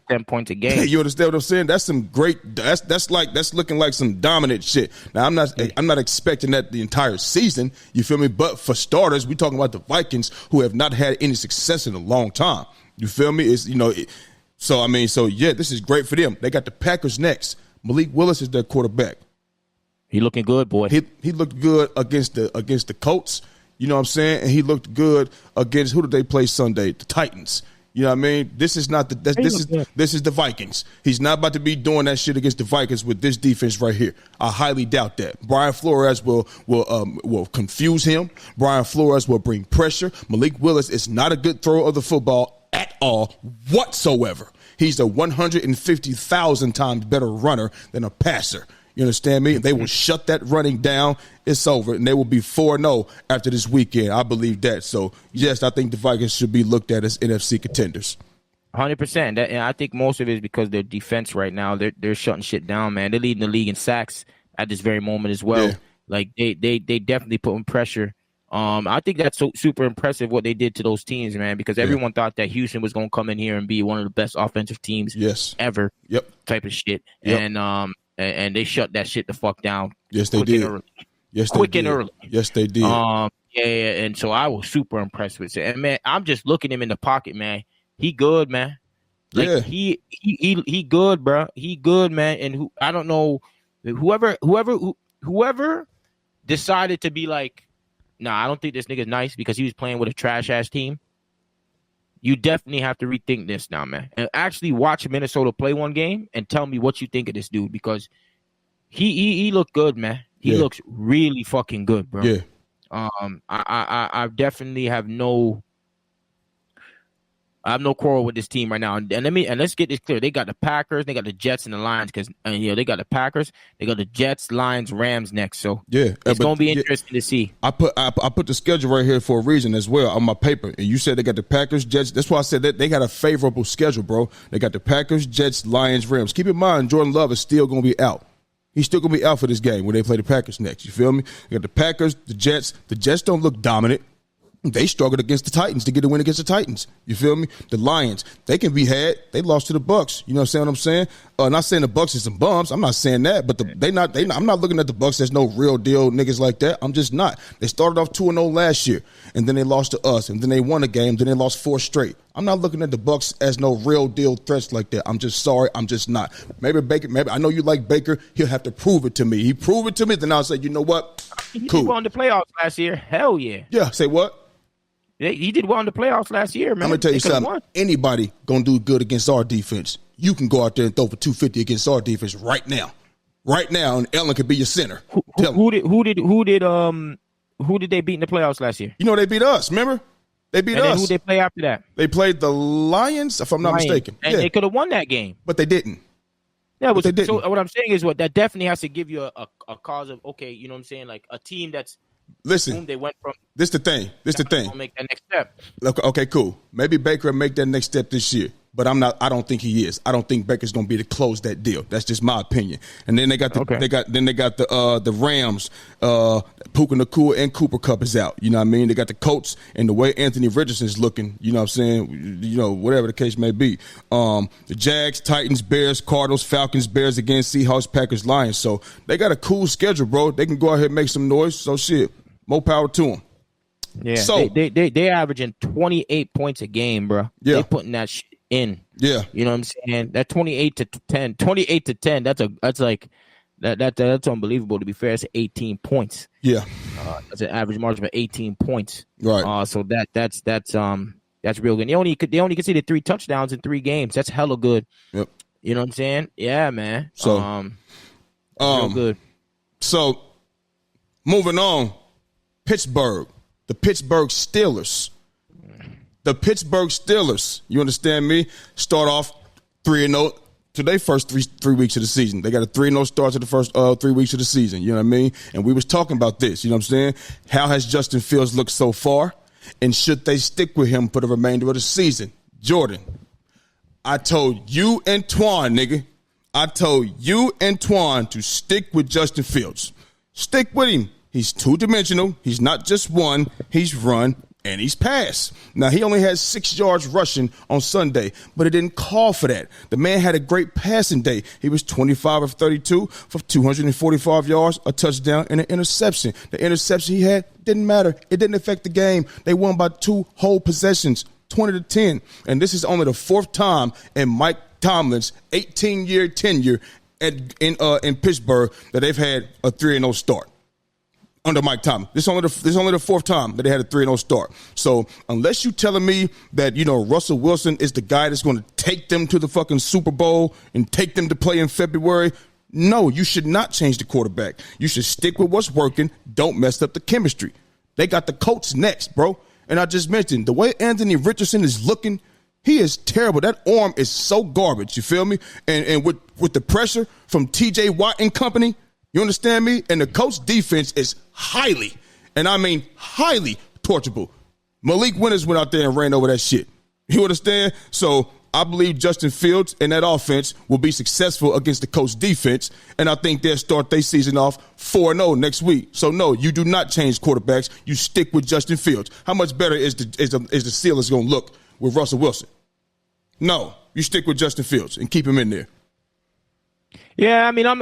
10 points a game. You understand what I'm saying? That's some great. That's looking like some dominant shit. Now I'm not expecting that the entire season. You feel me? But for starters, we talking about the Vikings who have not had any success in a long time. You feel me? It's so yeah, this is great for them. They got the Packers next. Malik Willis is their quarterback. He looking good, boy. He looked good against the Colts. You know what I'm saying? And he looked good against who did they play Sunday? The Titans. You know what I mean? This is not this is the Vikings. He's not about to be doing that shit against the Vikings with this defense right here. I highly doubt that. Brian Flores will confuse him. Brian Flores will bring pressure. Malik Willis is not a good thrower of the football at all whatsoever. He's a 150,000 times better runner than a passer. You understand me? They will shut that running down. It's over, and they will be 4-0 after this weekend. I believe that. So, yes, I think the Vikings should be looked at as NFC contenders. 100%. And I think most of it is because their defense right now, they're shutting shit down, man. They're leading the league in sacks at this very moment as well. Yeah. Like, they definitely putting pressure. I think that's so super impressive what they did to those teams, man, because everyone thought that Houston was going to come in here and be one of the best offensive teams ever. Yep. Type of shit. Yep. And they shut that shit the fuck down. Yes, they did. Quick and early. Yes, they did. And so I was super impressed with it. And man, I'm just looking him in the pocket, man. He good, man. Like he good, bro. He good, man. And I don't know, whoever decided to be like, nah, I don't think this nigga's nice because he was playing with a trash ass team. you definitely have to rethink this now, man. And actually watch Minnesota play one game and tell me what you think of this dude, because he looked good, man. He looks really fucking good, bro. Yeah. I definitely have no quarrel with this team right now. And let's get this clear. They got the Packers, they got the Jets, and the Lions. They got the Packers, they got the Jets, Lions, Rams next. So it's gonna be interesting to see. I put the schedule right here for a reason as well on my paper. And you said they got the Packers, Jets. That's why I said that they got a favorable schedule, bro. They got the Packers, Jets, Lions, Rams. Keep in mind, Jordan Love is still gonna be out. He's still going to be out for this game when they play the Packers next. You feel me? You got the Packers, the Jets. The Jets don't look dominant. They struggled against the Titans to get a win against the Titans. You feel me? The Lions, they can be had. They lost to the Bucks. You know what I'm saying? Not saying the Bucks is some bums. I'm not saying that. But I'm not looking at the Bucks as no real deal niggas like that. I'm just not. They started off 2-0 last year, and then they lost to us, and then they won a game, then they lost 4 straight. I'm not looking at the Bucks as no real deal threats like that. I'm just sorry. I'm just not. Maybe I know you like Baker. He'll have to prove it to me. He prove it to me, then I'll say, you know what? He Cool. did well in the playoffs last year. Hell yeah. Yeah. Say what? He did well in the playoffs last year, man. I'm going to tell you something. Anybody going to do good against our defense. You can go out there and throw for 250 against our defense right now. Right now, and Ellen could be your center. Who did they beat in the playoffs last year? You know they beat us, remember? They beat us. Who they play after that? They played the Lions, if I'm not mistaken. And they could have won that game. But they didn't. Yeah, they didn't. So what I'm saying is that definitely has to give you a cause of, okay, you know what I'm saying? Like a team that's listen. They went from. This the thing. Make that next step. Okay, cool. Maybe Baker will make that next step this year. But I don't think he is. I don't think Baker's going to be to close that deal. That's just my opinion. And then they got the Rams, Puka Nacua and Cooper Kupp is out. You know what I mean? They got the Colts, and the way Anthony Richardson's looking, you know what I'm saying? You know, whatever the case may be. The Jags, Titans, Bears, Cardinals, Falcons, Bears again, Seahawks, Packers, Lions. So they got a cool schedule, bro. They can go ahead and make some noise. So shit, more power to them. Yeah, so they averaging 28 points a game, bro. Yeah, they putting that shit in. Yeah, you know what I'm saying? That 28 to 10. That's unbelievable. To be fair, it's 18 points. Yeah, that's an average margin of 18 points. Right. So that's real good. They only conceded 3 touchdowns in 3 games. That's hella good. Yep. You know what I'm saying? Yeah, man. So real good. So moving on, Pittsburgh. The Pittsburgh Steelers. The Pittsburgh Steelers, you understand me, start off 3-0 to their first three weeks of the season. They got a 3-0 start to the first 3 weeks of the season, you know what I mean? And we was talking about this, you know what I'm saying? How has Justin Fields looked so far? And should they stick with him for the remainder of the season? Jordan, I told you and Twan, nigga. I told you and Twan to stick with Justin Fields. Stick with him. He's two-dimensional. He's not just one. He's run and he's passed. Now, he only had 6 yards rushing on Sunday, but it didn't call for that. The man had a great passing day. He was 25 of 32 for 245 yards, a touchdown, and an interception. The interception he had didn't matter. It didn't affect the game. They won by 2 whole possessions, 20-10. And this is only the 4th time in Mike Tomlin's 18-year tenure in Pittsburgh that they've had a 3-0 start. Under Mike Tomlin. This is only the 4th time that they had a 3-0 start. So unless you telling me that, you know, Russell Wilson is the guy that's going to take them to the fucking Super Bowl and take them to play in February, no, you should not change the quarterback. You should stick with what's working. Don't mess up the chemistry. They got the Colts next, bro. And I just mentioned the way Anthony Richardson is looking, he is terrible. That arm is so garbage, you feel me? And with the pressure from TJ Watt and company, you understand me? And the Colts defense is highly, and I mean highly torturable. Malik Winters went out there and ran over that shit. You understand? So I believe Justin Fields and that offense will be successful against the Colts defense, and I think they'll start their season off 4-0 next week. So no, you do not change quarterbacks. You stick with Justin Fields. How much better is the Steelers going to look with Russell Wilson? No, you stick with Justin Fields and keep him in there. Yeah, I mean, I'm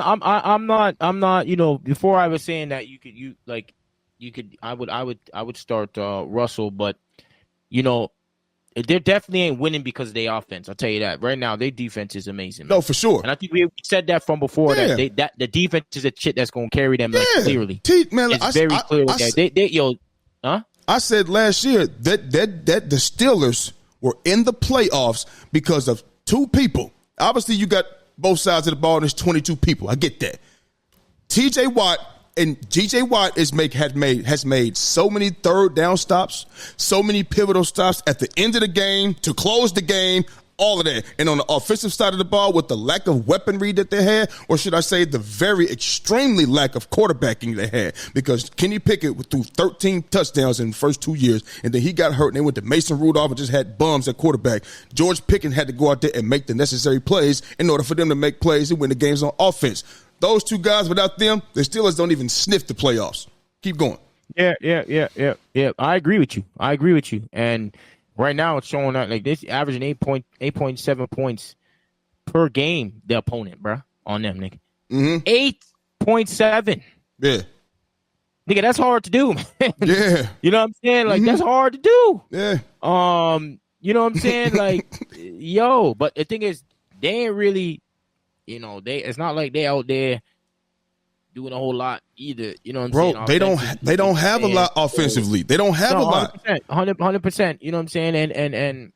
not. You know, before I was saying that I would start Russell, but you know, they definitely ain't winning because of their offense. I'll tell you that right now. Their defense is amazing. Man. No, for sure. And I think we said that from before that the defense is a shit that's going to carry them clearly. It's very clear. I said last year that the Steelers were in the playoffs because of two people. Obviously, you got both sides of the ball, and there's 22 people. I get that. T.J. Watt and G.J. Watt has made so many third down stops, so many pivotal stops at the end of the game to close the game, all of that. And on the offensive side of the ball, with the lack of weaponry that they had, or should I say the very extremely lack of quarterbacking they had, because Kenny Pickett threw 13 touchdowns in the first 2 years, and then he got hurt, and they went to Mason Rudolph and just had bums at quarterback. George Pickens had to go out there and make the necessary plays in order for them to make plays and win the games on offense. Those two guys, without them, the Steelers don't even sniff the playoffs. Keep going. Yeah. I agree with you. And right now it's showing that like this averaging 8.7 points per game, the opponent, bro, on them, nigga. 8.7. Yeah. Nigga, that's hard to do, man. Yeah. You know what I'm saying? Like, that's hard to do. Yeah. You know what I'm saying? Like, yo, but the thing is, they ain't really, it's not like they out there doing a whole lot either. You know what I'm saying? They don't have a lot offensively. They don't have a lot. 100%. You know what I'm saying? And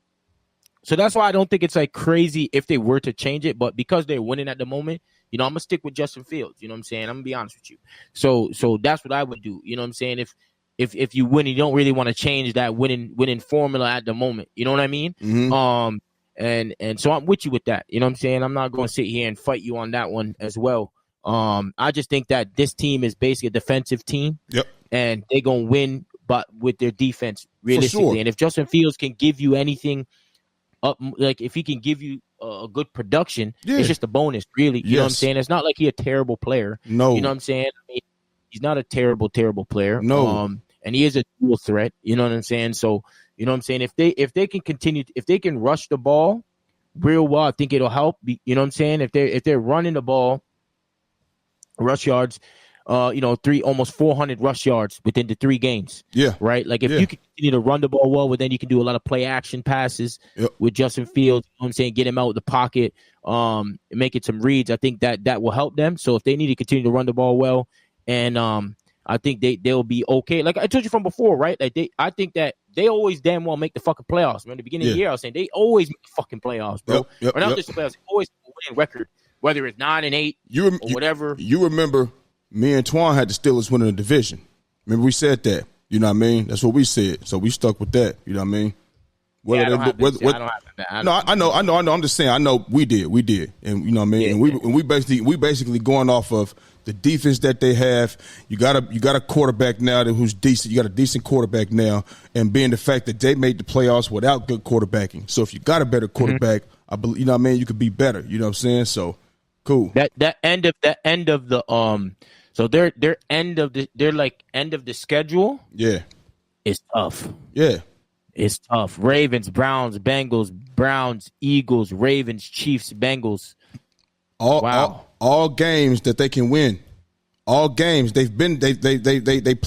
so that's why I don't think it's like crazy if they were to change it, but because they're winning at the moment, I'm gonna stick with Justin Fields. You know what I'm saying? I'm gonna be honest with you. So that's what I would do. You know what I'm saying? If you win, you don't really want to change that winning formula at the moment. You know what I mean? Mm-hmm. And so I'm with you with that. You know what I'm saying? I'm not going to sit here and fight you on that one as well. I just think that this team is basically a defensive team. Yep. And they're going to win, but with their defense, realistically. Sure. And if Justin Fields can give you anything, like if he can give you a good production, it's just a bonus, really. You know what I'm saying? It's not like he's a terrible player. No. You know what I'm saying? I mean, he's not a terrible player. No. And he is a dual threat. You know what I'm saying? So, you know what I'm saying? If they can rush the ball real well, I think it'll help. You know what I'm saying? If they're running the ball, rush yards, almost 400 rush yards within the 3 games. Yeah. Right? Like if you can continue to run the ball well, then you can do a lot of play action passes with Justin Fields. You know what I'm saying? Get him out of the pocket, making some reads. I think that will help them. So if they need to continue to run the ball well, and I think they'll be okay. Like I told you from before, right? Like I think that they always damn well make the fucking playoffs. Man, at the beginning of the year, I was saying they always make the fucking playoffs, bro. Or not just the playoffs, they always win record, whether it's 9-8 or whatever. You remember me and Twan had the Steelers winning the division. Remember we said that. You know what I mean? That's what we said. So we stuck with that. You know what I mean? I don't have that. No, I know. I'm just saying. I know we did, and you know what I mean. Yeah, and we basically going off of the defense that they have. You got a quarterback now who's decent. You got a decent quarterback now, and being the fact that they made the playoffs without good quarterbacking. So if you got a better quarterback, I believe, you know what I mean, you could be better. You know what I'm saying? So cool. That end of the so their end of the schedule. Yeah, is tough. Yeah. It's tough. Ravens, Browns, Bengals, Browns, Eagles, Ravens, Chiefs, Bengals. All games that they can win. All games they play.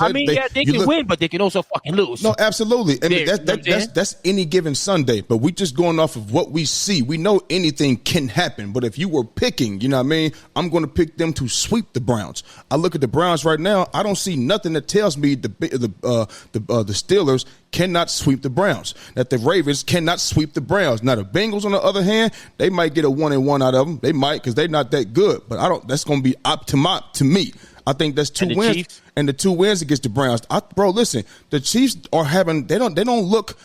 I mean, they can win, but they can also fucking lose. No, absolutely. I mean, that's any given Sunday. But we just going off of what we see. We know anything can happen. But if you were picking, you know what I mean, I'm going to pick them to sweep the Browns. I look at the Browns right now. I don't see nothing that tells me the Steelers cannot sweep the Browns. That the Ravens cannot sweep the Browns. Now the Bengals, on the other hand, they might get a 1-1 out of them. They might, because they're not that good. But I don't. That's going to be up to me. I think that's 2 wins, Chiefs? And the 2 wins against the Browns. Bro, listen, the Chiefs are having. They don't look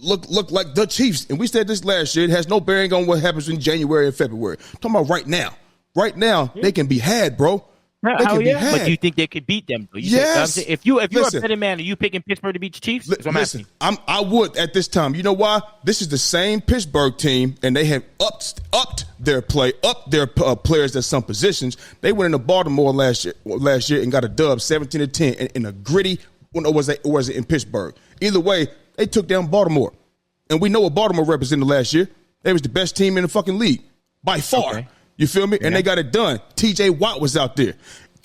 like the Chiefs. And we said this last year. It has no bearing on what happens in January and February. I'm talking about right now. Right now, they can be had, bro. They can be had. But you think they could beat them? Yes. If you're a betting man, are you picking Pittsburgh to beat the Chiefs? Listen, I would at this time. You know why? This is the same Pittsburgh team, and they have upped their play, upped their players at some positions. They went into Baltimore last year and got a dub, 17-10, in a gritty. Or was it in Pittsburgh? Either way, they took down Baltimore, and we know what Baltimore represented last year. They was the best team in the fucking league by far. Okay. You feel me? And they got it done. T.J. Watt was out there.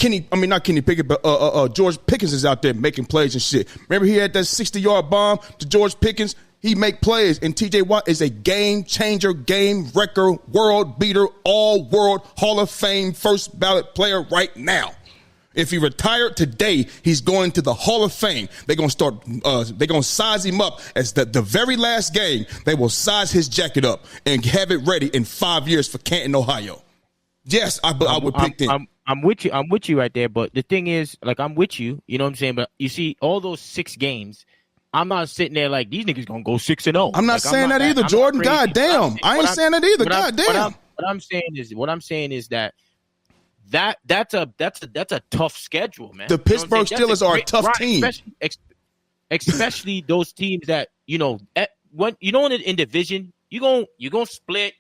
Not Kenny Pickett, but George Pickens is out there making plays and shit. Remember he had that 60-yard bomb to George Pickens? He make plays, and T.J. Watt is a game changer, game wrecker, world beater, all-world Hall of Fame first ballot player right now. If he retired today, he's going to the Hall of Fame. They're going to start, they're going to size him up as the very last game. They will size his jacket up and have it ready in 5 years for Canton, Ohio. Yes, I would pick him. I'm with you right there. But the thing is, like, I'm with you. You know what I'm saying? But you see, all those 6 games, I'm not sitting there like these niggas gonna go 6-0. I'm not saying that either, Jordan. God damn, I ain't saying that either. God damn. What I'm saying is that that's a tough schedule, man. The Pittsburgh Steelers are a tough team, especially those teams that when in division you gonna split,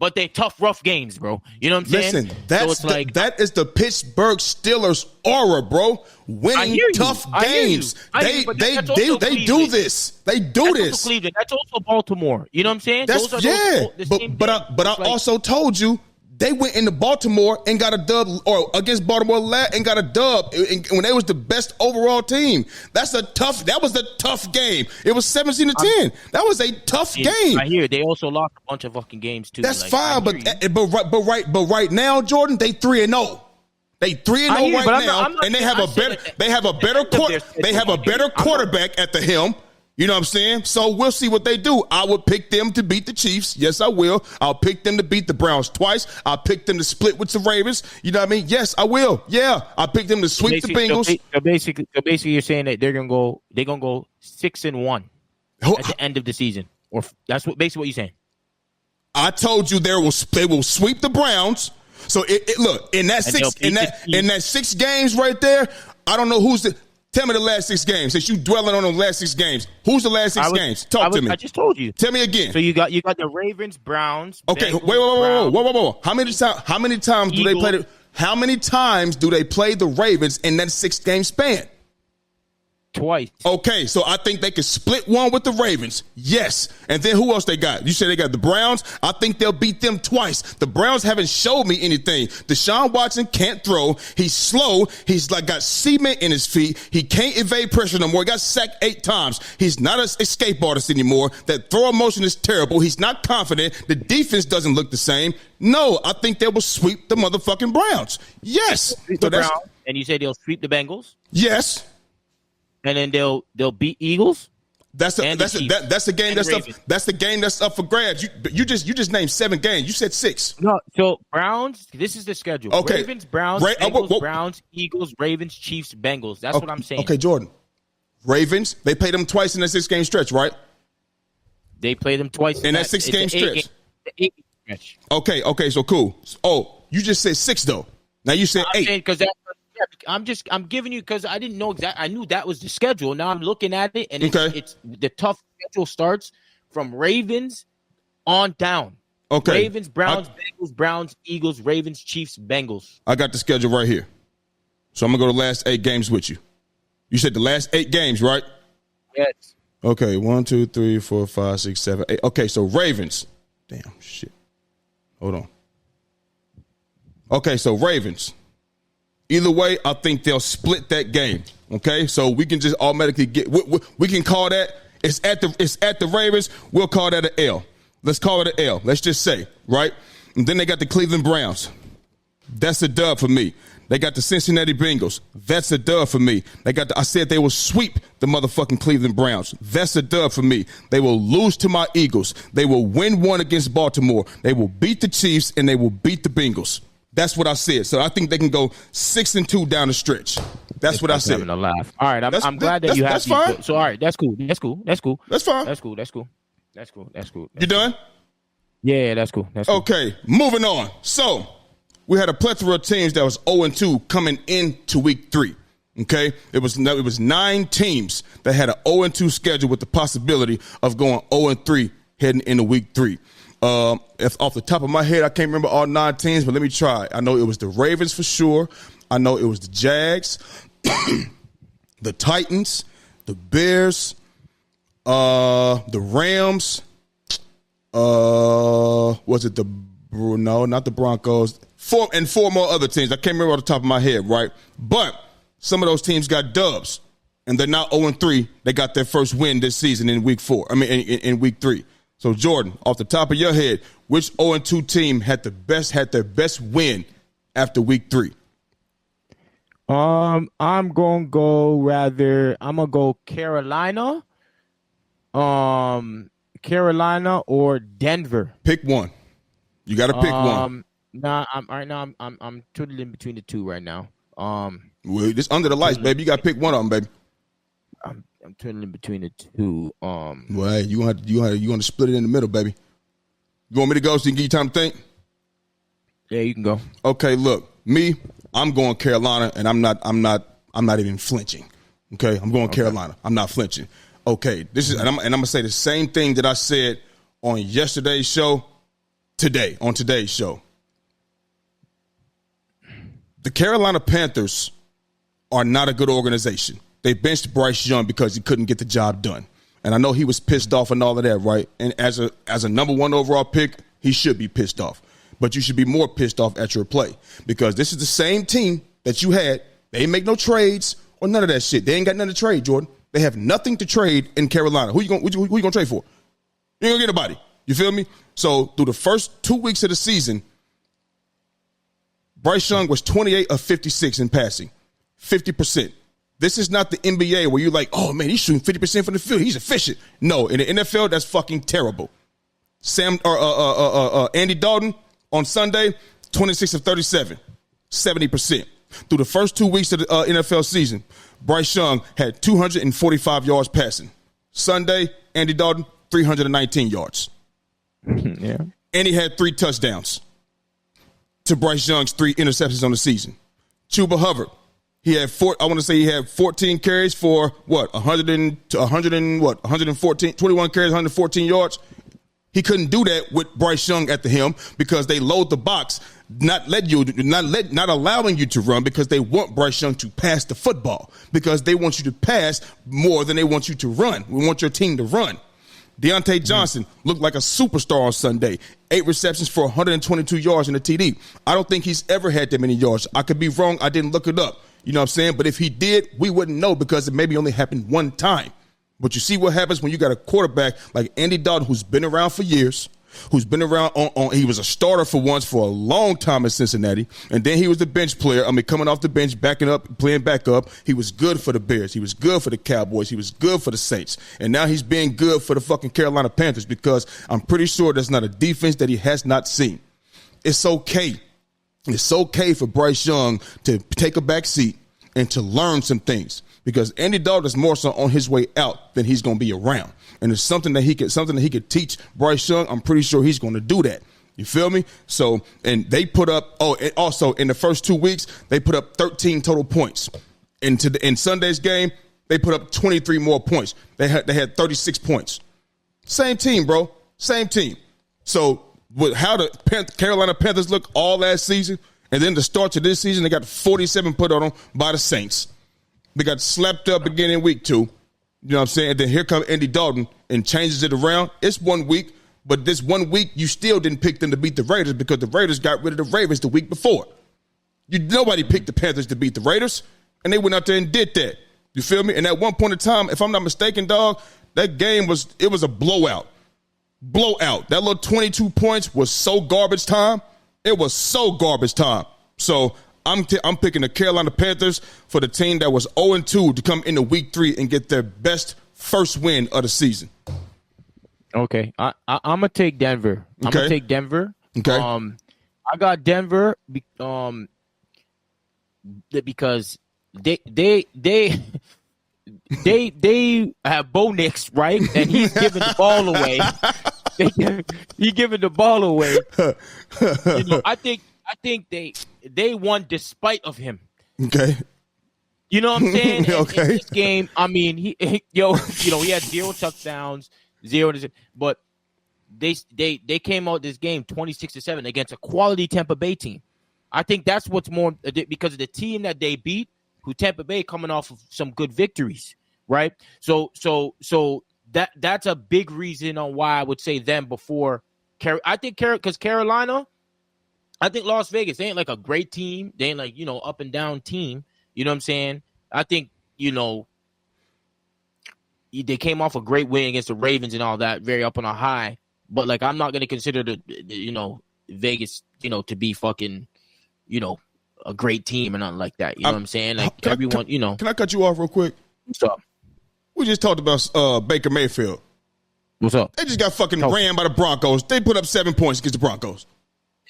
but they tough, rough games, bro. You know what I'm saying? Listen, that is the Pittsburgh Steelers aura, bro. Winning tough games. They do this. They do this. Also Cleveland. That's also Baltimore. You know what I'm saying? But I also told you they went into Baltimore and got a dub, or against Baltimore and got a dub when they was the best overall team. That was a tough game. It was 17-10. That was a tough game. I hear they also lost a bunch of fucking games too. That's fine, but right now, Jordan, they 3-0. They 3-0 right now, and they have a better quarterback at the helm. You know what I'm saying? So we'll see what they do. I would pick them to beat the Chiefs. Yes, I will. I'll pick them to beat the Browns twice. I'll pick them to split with the Ravens. You know what I mean? Yes, I will. Yeah, I'll pick them to sweep the Bengals. So basically, you're saying that they're gonna go 6-1 at the end of the season, or that's basically what you're saying. I told you they will sweep the Browns. So look in that 6 games right there. I don't know who's the. Tell me the last 6 games. Since you dwelling on the last 6 games, who's the last 6 games? Talk to me. I just told you. Tell me again. So you got the Ravens, Browns. Okay, Bengals, whoa. How many times do they play? How many times do they play the Ravens in that 6-game span? Twice. Okay, so I think they could split one with the Ravens. Yes. And then who else they got? You said they got the Browns. I think they'll beat them twice. The Browns haven't showed me anything. Deshaun Watson can't throw. He's slow. He's like got cement in his feet. He can't evade pressure no more. He got sacked 8 times. He's not an escape artist anymore. That throw motion is terrible. He's not confident. The defense doesn't look the same. No, I think they will sweep the motherfucking Browns. Yes. And you say they'll sweep the Bengals? Yes. And then they'll beat Eagles. That's the game that's up for grabs. You just named 7 games. You said 6. No, so Browns. This is the schedule. Okay. Ravens, Browns, Bengals, Browns, Eagles, Ravens, Chiefs, Bengals. That's what I'm saying. Okay, Jordan. Ravens. They played them twice in that 6-game stretch, right? They played them twice in that 6-game stretch. The 8-game stretch. Okay. So cool. Oh, you just said 6 though. Now you said 8. Because I'm giving you because I didn't know exactly. I knew that was the schedule. Now I'm looking at it, and it's the tough schedule starts from Ravens on down. Okay, Ravens, Browns, Bengals, Browns, Eagles, Ravens, Chiefs, Bengals. I got the schedule right here, so I'm gonna go to the last 8 games with you. You said the last 8 games, right? Yes. Okay, 1, 2, 3, 4, 5, 6, 7, 8. Okay, so Ravens. Damn shit. Hold on. Okay, so Ravens. Either way, I think they'll split that game. Okay, so we can just automatically we can call that it's at the Ravens. We'll call that an L. Let's call it an L. Let's just say, right? And then they got the Cleveland Browns. That's a dub for me. They got the Cincinnati Bengals. That's a dub for me. I said they will sweep the motherfucking Cleveland Browns. That's a dub for me. They will lose to my Eagles. They will win one against Baltimore. They will beat the Chiefs and they will beat the Bengals. That's what I said. So I think they can go 6-2 down the stretch. That's what I said. Having a laugh. All right, I'm glad that you have. That's fine. So all right, that's cool. That's fine. That's cool. You done? Yeah, that's cool. Okay, moving on. So we had a plethora of teams that was 0-2 coming into week 3. Okay, it was 9 teams that had an 0-2 schedule with the possibility of going 0-3 heading into week 3. If off the top of my head, I can't remember all 9 teams, but let me try. I know it was the Ravens for sure. I know it was the Jags, the Titans, the Bears, the Rams. Was it not the Broncos? 4 more other teams. I can't remember off the top of my head, right? But some of those teams got dubs, and they're not 0-3. They got their first win this season in week 4. I mean, in week 3. So, Jordan, off the top of your head, which 0-2 team had their best win after week 3? I'm gonna go Carolina. Carolina or Denver. Pick one. You got to pick one. Nah, I'm twiddling between the two right now. Well, just under the lights, baby. You got to pick one of them, baby. I'm twiddling between the two. Well, hey, you want to split it in the middle, baby. You want me to go so you can give you time to think? Yeah, you can go. Okay, look, I'm going Carolina, and I'm not even flinching. Okay, I'm going Carolina. I'm not flinching. Okay, and I'm gonna say the same thing that I said on yesterday's show. On today's show, the Carolina Panthers are not a good organization. They benched Bryce Young because he couldn't get the job done, and I know he was pissed off and all of that, right? And as a number one overall pick, he should be pissed off. But you should be more pissed off at your play because this is the same team that you had. They ain't make no trades or none of that shit. They ain't got nothing to trade, Jordan. They have nothing to trade in Carolina. Who you gonna trade for? You ain't gonna get nobody. You feel me? So through the first 2 weeks of the season, Bryce Young was 28 of 56 in passing, 50%. This is not the NBA where you're like, oh man, he's shooting 50% from the field. He's efficient. No, in the NFL, that's fucking terrible. Andy Dalton on Sunday, 26 of 37, 70%. Through the first 2 weeks of the NFL season, Bryce Young had 245 yards passing. Sunday, Andy Dalton, 319 yards. Yeah. And he had 3 touchdowns to Bryce Young's 3 interceptions on the season. Chuba Hubbard, he had 14 carries for 114, 21 carries, 114 yards. He couldn't do that with Bryce Young at the helm because they load the box, not allowing you to run because they want Bryce Young to pass the football because they want you to pass more than they want you to run. We want your team to run. Deontay Johnson looked like a superstar on Sunday. 8 receptions for 122 yards in the TD. I don't think he's ever had that many yards. I could be wrong. I didn't look it up. You know what I'm saying? But if he did, we wouldn't know because it maybe only happened one time. But you see what happens when you got a quarterback like Andy Dalton who's been around for years, who's been around he was a starter for a long time in Cincinnati, and then he was the bench player. I mean, coming off the bench, backing up, playing back up. He was good for the Bears. He was good for the Cowboys. He was good for the Saints. And now he's being good for the fucking Carolina Panthers because I'm pretty sure there's not a defense that he has not seen. It's okay. It's okay for Bryce Young to take a back seat and to learn some things. Because Andy Dalton is more so on his way out than he's going to be around. And it's something that he could teach Bryce Young. I'm pretty sure he's going to do that. You feel me? So, and they put up, and also in the first 2 weeks, they put up 13 total points. In Sunday's game, they put up 23 more points. They had 36 points. Same team, bro. Same team. So, with how the Carolina Panthers look all last season, and then the start to this season, they got 47 put on them by the Saints. They got slapped up again in week 2. You know what I'm saying? And then here comes Andy Dalton and changes it around. It's 1 week, but this 1 week, you still didn't pick them to beat the Raiders because the Raiders got rid of the Ravens the week before. Nobody picked the Panthers to beat the Raiders, and they went out there and did that. You feel me? And at one point in time, if I'm not mistaken, dog, that game was a blowout. Blowout. That little 22 points was so garbage time. It was so garbage time. So I'm picking the Carolina Panthers for the team that was 0-2 to come into week 3 and get their best first win of the season. Okay. I'm going to take Denver. Okay. I'm going to take Denver. Okay. I got Denver because they have Bo Nix, right? And he's giving the ball away. He giving the ball away. You know, I think they won despite of him. Okay. You know what I'm saying? Okay. In this game, I mean, he had 0 touchdowns, 0, but they came out this game 26-7 against a quality Tampa Bay team. I think that's what's more because of the team that they beat, who Tampa Bay coming off of some good victories, right? So that's a big reason on why I would say them before. I think because Carolina. I think Las Vegas, they ain't like a great team. They ain't like, up and down team. You know what I'm saying? I think, they came off a great win against the Ravens and all that, very up on a high. But, like, I'm not going to consider the Vegas, to be fucking, a great team or nothing like that. You know what I'm saying? Like everyone, you know. Can I cut you off real quick? What's up? We just talked about Baker Mayfield. What's up? They just got fucking ran by the Broncos. They put up 7 points against the Broncos.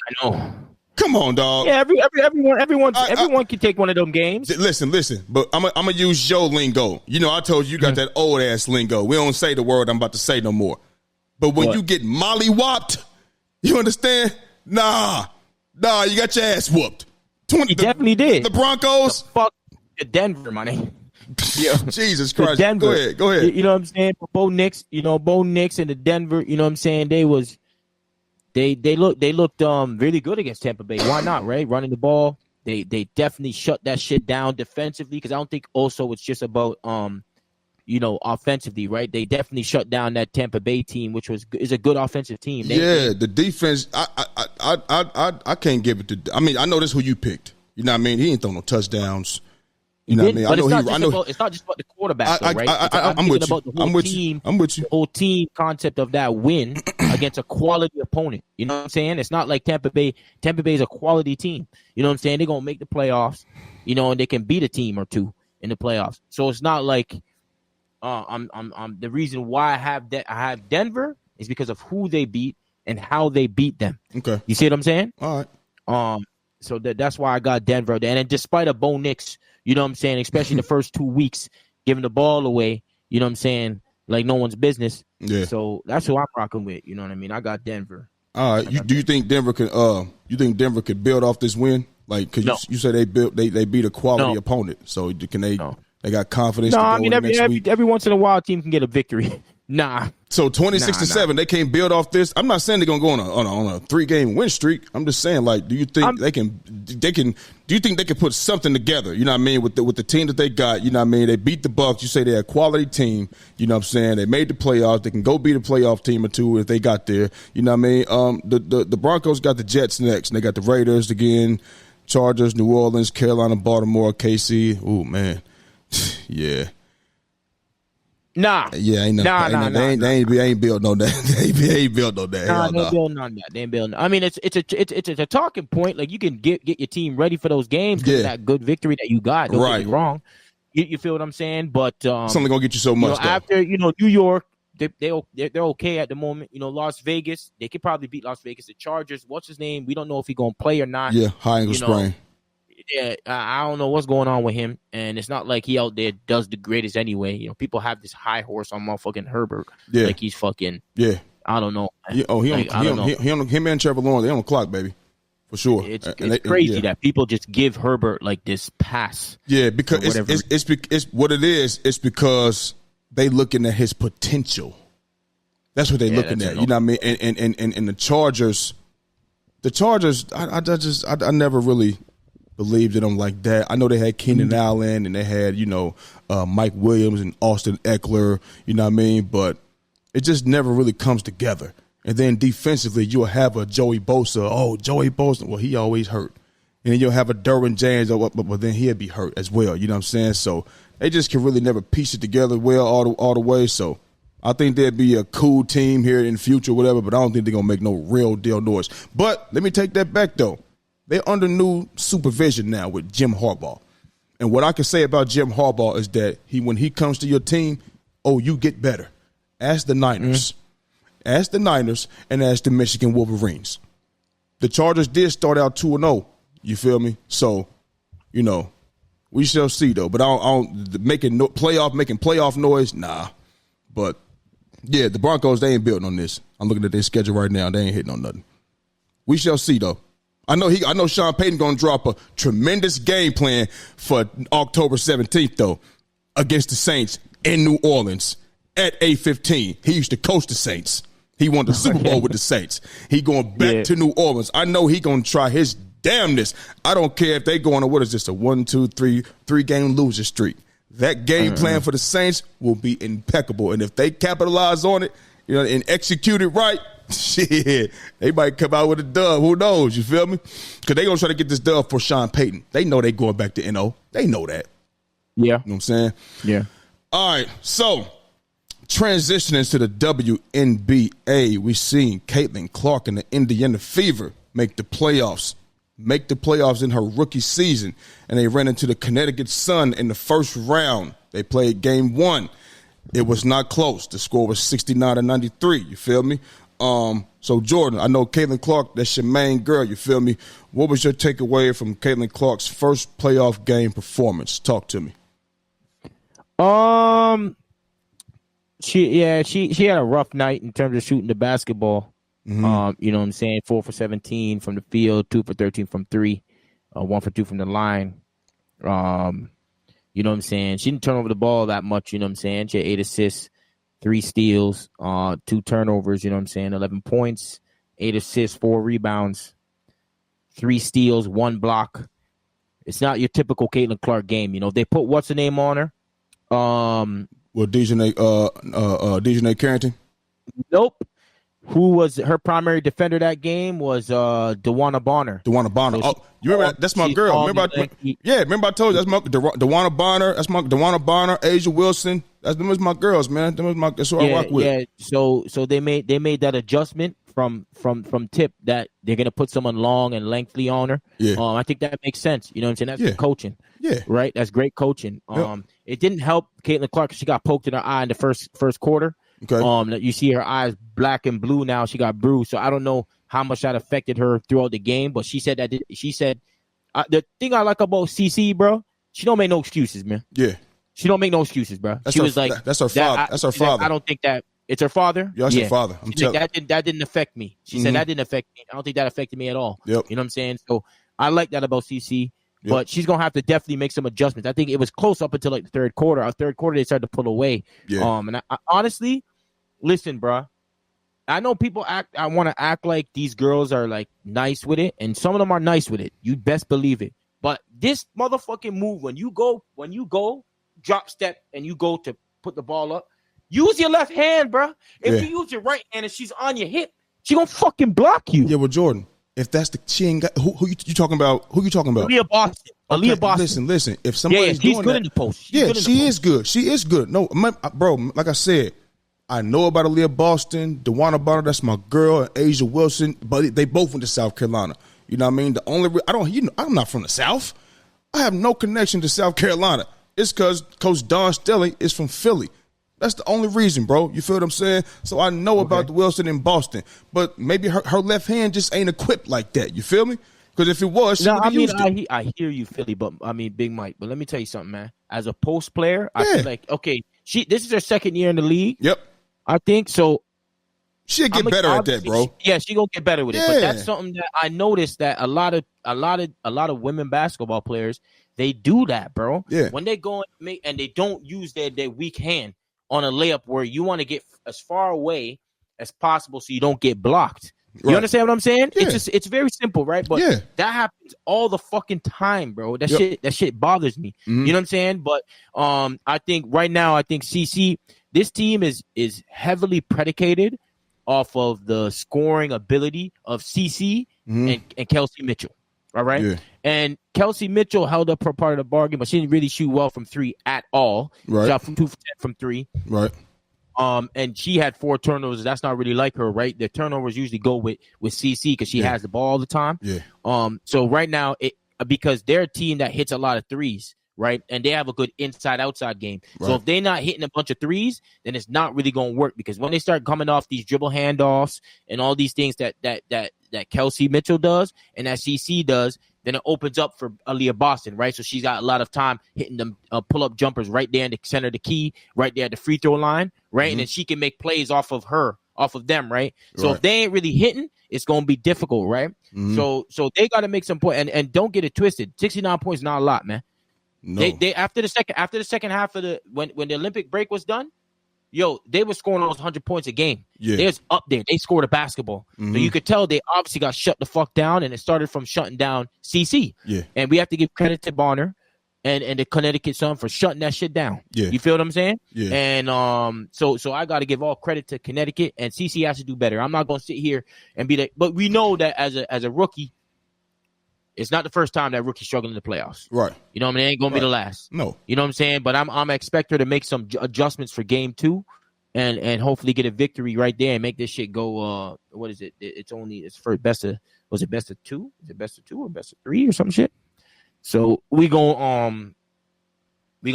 I know. Come on, dog. Yeah, everyone can take one of them games. Listen. But I'm gonna use your lingo. You know, I told you you got that old ass lingo. We don't say the word I'm about to say no more. But when you get mollywopped, you understand? Nah, you got your ass whooped. He definitely did. The Broncos. Fuck Denver, my name. Yeah. Jesus Christ. Denver. Go ahead. You know what I'm saying? Bo Nix, Bo Nix and the Denver, you know what I'm saying? They looked really good against Tampa Bay. Why not, right? Running the ball. They definitely shut that shit down defensively, because I don't think also it's just about offensively, right? They definitely shut down that Tampa Bay team, which is a good offensive team. The defense. I can't give it to. I mean, I know this who you picked. You know what I mean? He ain't throwing no touchdowns. You know what I mean? But it's not just about the quarterback, though, right? I'm with you. I'm with you. The whole team concept of that win against a quality opponent. You know what I'm saying? It's not like Tampa Bay. Tampa Bay is a quality team. You know what I'm saying? They're gonna make the playoffs. And they can beat a team or two in the playoffs. So it's not like I'm the reason why I have Denver is because of who they beat and how they beat them. Okay. You see what I'm saying? All right. So that's why I got Denver. And then despite a Bo Nix, you know what I'm saying, especially the first 2 weeks, giving the ball away, you know what I'm saying, like no one's business. Yeah. So that's who I'm rocking with. You know what I mean? I got Denver. All right. Do you think Denver could build off this win? Like, because you said they beat a quality opponent. So can they? No. They got confidence. No, I mean every once in a while, a team can get a victory. Nah. So 26-7, they can't build off this. I'm not saying they're gonna go on a 3-game win streak. I'm just saying, like, do you think they can? Do you think they can put something together? You know what I mean? With the team that they got, you know what I mean? They beat the Bucs. You say they're a quality team. You know what I'm saying? They made the playoffs. They can go beat a playoff team or two if they got there. You know what I mean? The Broncos got the Jets next, and they got the Raiders again, Chargers, New Orleans, Carolina, Baltimore, KC. Ooh, man. Yeah. Nah. Yeah, ain't nothing. They ain't built on that. They ain't built on that. Nah, they ain't building on that. They ain't building. I mean, it's a talking point. Like, you can get your team ready for those games because of that good victory that you got. Don't get me wrong. You feel what I'm saying? But it's only gonna get you so much. After New York, they're okay at the moment. Las Vegas, they could probably beat Las Vegas. The Chargers, what's his name? We don't know if he's gonna play or not. Yeah, high ankle sprain. Yeah, I don't know what's going on with him, and it's not like he out there does the greatest anyway. People have this high horse on motherfucking Herbert, like he's fucking. Yeah, I don't know. Him and Trevor Lawrence, they on the clock, baby, for sure. It's crazy that people just give Herbert like this pass. Yeah, because it's what it is. It's because they looking at his potential. That's what they looking at. You know what I mean? And the Chargers, I never really believed in them like that. I know they had Keenan Allen and they had, Mike Williams and Austin Eckler, you know what I mean? But it just never really comes together. And then defensively, you'll have a Joey Bosa. Oh, Joey Bosa. Well, he always hurt. And then you'll have a Derwin James, but then he'll be hurt as well. You know what I'm saying? So they just can really never piece it together well all the way. So I think there'd be a cool team here in the future, whatever, but I don't think they're going to make no real deal noise. But let me take that back, though. They're under new supervision now with Jim Harbaugh. And what I can say about Jim Harbaugh is that when he comes to your team, you get better. Ask the Niners. Ask the Niners and ask the Michigan Wolverines. The Chargers did start out 2-0. You feel me? So, we shall see, though. But I don't making playoff noise, nah. But, yeah, the Broncos, they ain't building on this. I'm looking at their schedule right now. They ain't hitting on nothing. We shall see, though. I know Sean Payton going to drop a tremendous game plan for October 17th, though, against the Saints in New Orleans at 8:15. He used to coach the Saints. He won the Super Bowl with the Saints. He going back to New Orleans. I know he going to try his damnness. I don't care if they go on a, 3-game loser streak. That game plan for the Saints will be impeccable. And if they capitalize on it, and execute it right, shit, they might come out with a dub. Who knows? You feel me? Because they going to try to get this dub for Sean Payton. They know they going back to NO. They know that. Yeah. You know what I'm saying? Yeah. All right. So, transitioning to the WNBA, we seen Caitlin Clark and the Indiana Fever make the playoffs make the playoffs in her rookie season, and they ran into the Connecticut Sun in the first round. They played game 1. It was not close. The score was 69-93. You feel me? So, Jordan, I know Caitlin Clark, that's your main girl. You feel me? What was your takeaway from Caitlin Clark's first playoff game performance? Talk to me. She had a rough night in terms of shooting the basketball. Mm-hmm. You know what I'm saying? 4 for 17 from the field, 2 for 13 from 3, 1 for 2 from the line. You know what I'm saying? She didn't turn over the ball that much. You know what I'm saying? She had 8 assists, 3 steals, 2 turnovers. You know what I'm saying? 11 points, 8 assists, 4 rebounds, 3 steals, 1 block. It's not your typical Caitlin Clark game. You know, they put what's the name on her? Well, Dejanay Carrington? Nope. Who was her primary defender that game was DeWanna Bonner. DeWanna Bonner. So you remember that's my girl. Remember I told you that's my DeWanna Bonner. That's my DeWanna Bonner, Asia Wilson. Them was my girls, man. That's who I rock with. Yeah. So they made that adjustment from tip that they're gonna put someone long and lengthy on her. Yeah. I think that makes sense. You know what I'm saying? That's good coaching. Yeah. Right? That's great coaching. It didn't help Caitlin Clark. She got poked in her eye in the first quarter. Okay. You see her eyes black and blue now. She got bruised. So I don't know how much that affected her throughout the game, but she said the thing I like about CC, bro, she don't make no excuses, man. Yeah. She don't make no excuses, bro. That's she her, was like, that's her father. That's her father. I don't think that it's her father. Yeah, that's her father. That didn't affect me. She said that didn't affect me. I don't think that affected me at all. Yep. You know what I'm saying? So I like that about CC. But she's gonna have to definitely make some adjustments. I think it was close up until like the third quarter. Our third quarter, they started to pull away. Yeah. And I honestly, listen, bro. I know people I want to act like these girls are like nice with it, and some of them are nice with it. You best believe it. But this motherfucking move, when you go drop step and you go to put the ball up, use your left hand, bro. If you use your right hand and she's on your hip, she gonna fucking block you. Yeah, well, Jordan. If that's she ain't got who you talking about? Who you talking about? Aaliyah Boston. Okay, Aaliyah Boston. Listen. If somebody's doing good that, in the post. She is good. She is good. No, bro. Like I said, I know about Aaliyah Boston, DeWanna Bonner. That's my girl, and Asia Wilson. But they both went to South Carolina. You know what I mean? I'm not from the South. I have no connection to South Carolina. It's because Coach Don Stelly is from Philly. That's the only reason, bro. You feel what I'm saying? So I know about the Wilson in Boston, but maybe her left hand just ain't equipped like that. You feel me? Because if it was, she would have used it. I hear you, Philly, but I mean, Big Mike. But let me tell you something, man. As a post player, I feel like this is her second year in the league. Yep. I think so. She'll get better at that, bro. She gonna get better with it. But that's something that I noticed that a lot of women basketball players, they do that, bro. Yeah. When they go and they don't use their weak hand on a layup where you want to get as far away as possible so you don't get blocked. You understand what I'm saying? Yeah. It's very simple, right? But that happens all the fucking time, bro. That shit bothers me. Mm-hmm. You know what I'm saying? But I think right now, CC, this team is heavily predicated off of the scoring ability of CC and Kelsey Mitchell. All right. Yeah. And Kelsey Mitchell held up her part of the bargain, but she didn't really shoot well from 3 at all. Right. Shot 2 for 10 from 3. Right. And she had 4 turnovers. That's not really like her, right? The turnovers usually go with CC because she has the ball all the time. Yeah. So right now, because they're a team that hits a lot of threes, right? And they have a good inside-outside game. Right. So if they're not hitting a bunch of threes, then it's not really going to work because when they start coming off these dribble handoffs and all these things that Kelsey Mitchell does and that CC does, then it opens up for Aaliyah Boston, right? So she's got a lot of time hitting them pull-up jumpers right there in the center of the key, right there at the free throw line, right? And then she can make plays off of them, right? So if they ain't really hitting, it's going to be difficult, right? So they got to make some point. And don't get it twisted. 69 points is not a lot, man. No. They after the second half of when the Olympic break was done, they were scoring almost 100 points a game. Yeah. They was up there. They scored a basketball. So you could tell they obviously got shut the fuck down, and it started from shutting down CC. Yeah. And we have to give credit to Bonner and the Connecticut Sun for shutting that shit down. Yeah. You feel what I'm saying? Yeah. And so I got to give all credit to Connecticut, and CC has to do better. I'm not going to sit here and be like, but we know that as a rookie, it's not the first time that rookie's struggling in the playoffs. Right. You know what I mean? It ain't going to be the last. No. You know what I'm saying? But I'm expect her to make some adjustments for game 2. and hopefully get a victory right there and make this shit go. What is it? It's for best of. Was it best of 2? Is it best of 2 or best of 3 or some shit? So we gonna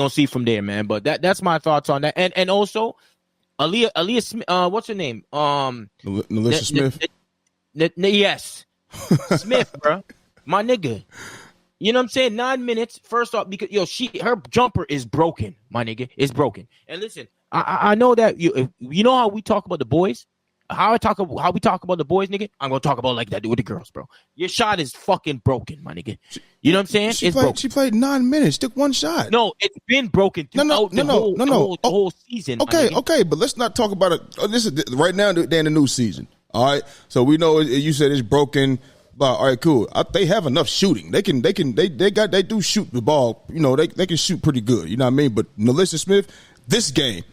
see from there, man. But that's my thoughts on that. And also, Aaliyah Smith. What's her name? Nalisha Smith. Yes, Smith, bro, my nigga. You know what I'm saying? 9 minutes. First off, because her jumper is broken, my nigga. It's broken. And listen, I know that you know how we talk about the boys. How we talk about the boys, nigga. I'm gonna talk about like that with the girls, bro. Your shot is fucking broken, my nigga. You know what I'm saying? Broken. She played 9 minutes, took one shot. No, it's been broken throughout the whole season. Okay, but let's not talk about it. This is right now. They're in the new season. All right, so we know you said it's broken. But all right, cool. They have enough shooting. They do shoot the ball. You know, they can shoot pretty good. You know what I mean? But Nalisha Smith, this game,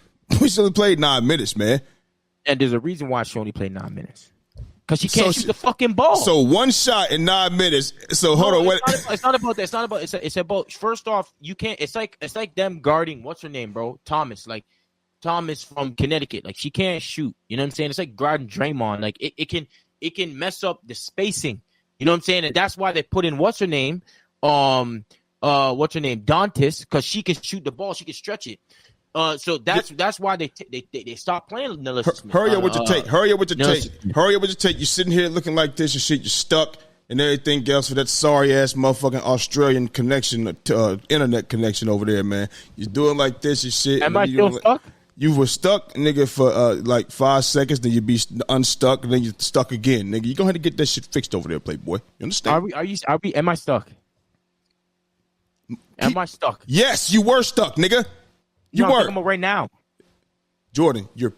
we still played 9 minutes, man. And there's a reason why she only played 9 minutes. Because she can't shoot the fucking ball. So one shot in 9 minutes. So hold on. It's not about that. It's not about. It's about. First off, you can't. It's like them guarding. What's her name, bro? Thomas. Like Thomas from Connecticut. Like she can't shoot. You know what I'm saying? It's like guarding Draymond. Like it can mess up the spacing. You know what I'm saying? And that's why they put in what's her name, Dantis, because she can shoot the ball. She can stretch it. So that's why they stopped playing Nalisha Smith. Hurry up with your take. Hurry up with your take. You're sitting here looking like this and shit. You're stuck and everything else for that sorry ass motherfucking Australian connection, internet connection over there, man. You're doing like this and shit. Am I still stuck? You were stuck, nigga, for like 5 seconds. Then you be unstuck, and then you're stuck again, nigga. You go ahead and get that shit fixed over there, Playboy. You understand? Am I stuck? Am I stuck? Yes, you were stuck, nigga. You were. I'm talking about right now. Jordan, you're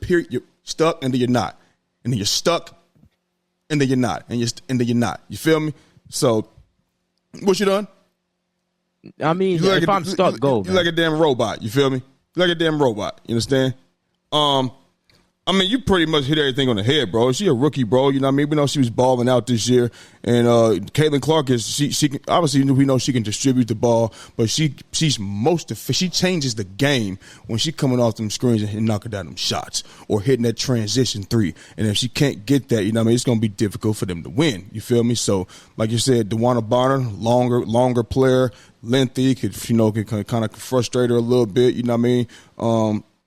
stuck, and then you're not, and then you're stuck, and then you're not, and then you're not. You feel me? So, what you done? I mean, if I'm stuck, go. You're like a damn robot. You feel me? Like a damn robot. You understand? I mean, you pretty much hit everything on the head, bro. She a rookie, bro. You know what I mean? We know she was balling out this year. And Caitlin Clark is she can, obviously we know she can distribute the ball, but she's most she changes the game when she coming off them screens and knocking down them shots or hitting that transition three. And if she can't get that, you know what I mean, it's gonna be difficult for them to win. You feel me? So like you said, DeWanna Bonner, longer player, lengthy, could kind of frustrate her a little bit, you know what I mean?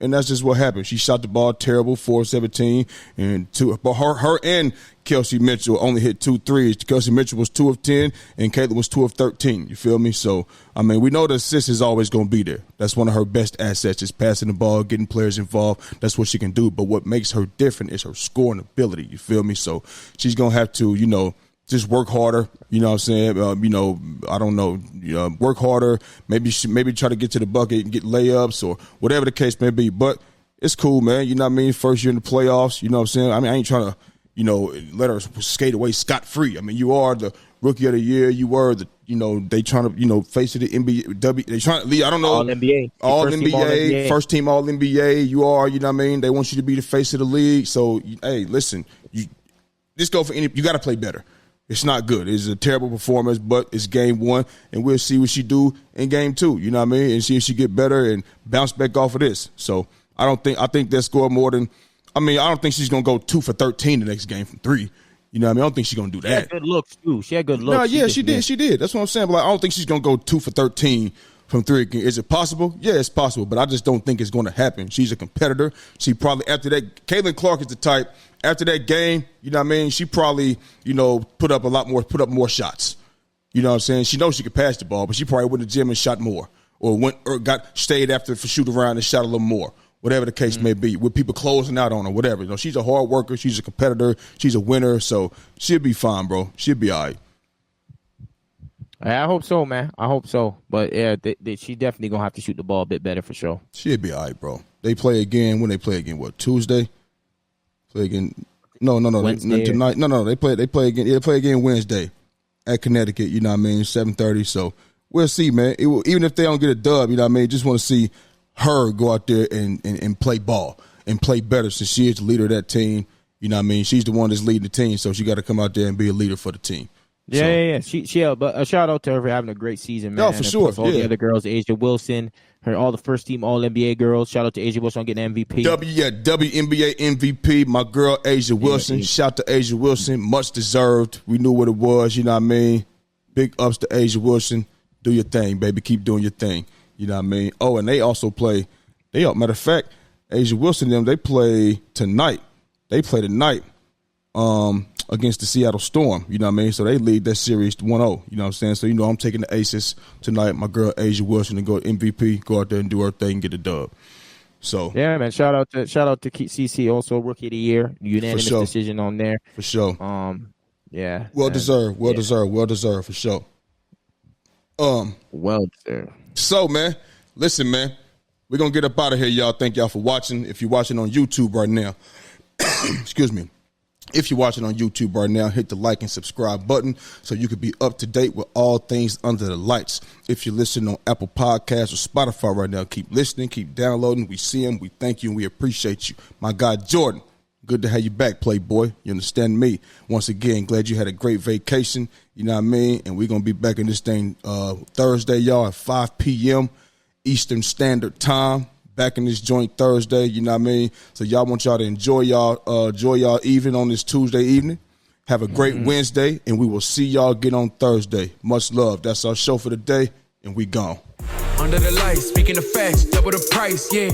And that's just what happened. She shot the ball terrible, 4-17, but her and Kelsey Mitchell only hit 2 threes. Kelsey Mitchell was 2 of 10, and Caitlin was 2 of 13. You feel me? So, I mean, we know the assist is always going to be there. That's one of her best assets, is passing the ball, getting players involved. That's what she can do. But what makes her different is her scoring ability. You feel me? So she's going to have to, just work harder, you know what I'm saying? I don't know, work harder. Maybe try to get to the bucket and get layups or whatever the case may be. But it's cool, man. You know what I mean? First year in the playoffs, you know what I'm saying? I mean, I ain't trying to, let her skate away scot-free. I mean, you are the rookie of the year. You were they trying to, face it the NBA. They trying to, I don't know. All-NBA, first team All-NBA. You are, you know what I mean? They want you to be the face of the league. So, hey, listen, you got to play better. It's not good. It's a terrible performance, but it's game 1, and we'll see what she do in game 2. You know what I mean? And see if she get better and bounce back off of this. So I think they'll score more than. I mean, I don't think she's gonna go 2 for 13 the next game from 3. You know what I mean? I don't think she's gonna do that. She had good looks too. She had good looks. No, yeah, she did. She did. That's what I'm saying. But I don't think she's gonna go 2 for 13 from 3. Is it possible? Yeah, it's possible, but I just don't think it's going to happen. She's a competitor. She probably, after that, Caitlin Clark is the type, after that game, you know what I mean, she probably, put up more shots. You know what I'm saying? She knows she could pass the ball, but she probably went to the gym and shot more or stayed after for shoot around and shot a little more. Whatever the case may be, with people closing out on her, whatever. She's a hard worker. She's a competitor. She's a winner, so she'll be fine, bro. She'll be all right. I hope so, man. I hope so. But, yeah, she definitely going to have to shoot the ball a bit better for sure. She'll be all right, bro. They play again. When they play again, what, Tuesday? Play again. No. Tonight. No. They play again. Yeah, they play again Wednesday at Connecticut, you know what I mean, 7:30. So we'll see, man. Even if they don't get a dub, you know what I mean, just want to see her go out there and play ball and play better since she is the leader of that team. You know what I mean? She's the one that's leading the team, so she got to come out there and be a leader for the team. Yeah. But a shout out to her for having a great season, man. Yeah, for sure. All the other girls, Asia Wilson, all the first team All NBA girls. Shout out to Asia Wilson on getting MVP. WNBA MVP, my girl Asia Wilson. Shout to Asia Wilson, much deserved. We knew what it was, you know what I mean? Big ups to Asia Wilson. Do your thing, baby. Keep doing your thing. You know what I mean? Oh, and they also play. Matter of fact, Asia Wilson and them, they play tonight. They play tonight against the Seattle Storm. You know what I mean? So they lead that series 1-0. You know what I'm saying? So, I'm taking the Aces tonight. My girl Asia Wilson to go MVP, go out there and do her thing, get a dub. So yeah, man. Shout out to CC, also Rookie of the Year, unanimous decision on there for sure. Yeah, well deserved for sure. Well deserved. So, man, listen, man, we're gonna get up out of here, y'all. Thank y'all for watching. If you're watching on YouTube right now, excuse me. If you're watching on YouTube right now, hit the like and subscribe button so you can be up to date with all things under the lights. If you're listening on Apple Podcasts or Spotify right now, keep listening, keep downloading. We see them, we thank you, and we appreciate you. My guy, Jordan, good to have you back, Playboy. You understand me? Once again, glad you had a great vacation. You know what I mean? And we're going to be back in this thing Thursday, y'all, at 5 p.m. Eastern Standard Time. Back in this joint Thursday, you know what I mean? So y'all want y'all to enjoy y'all evening on this Tuesday evening. Have a great Wednesday, and we will see y'all again on Thursday. Much love. That's our show for the day, and we gone. Under the lights, speaking of facts, double the price, yeah.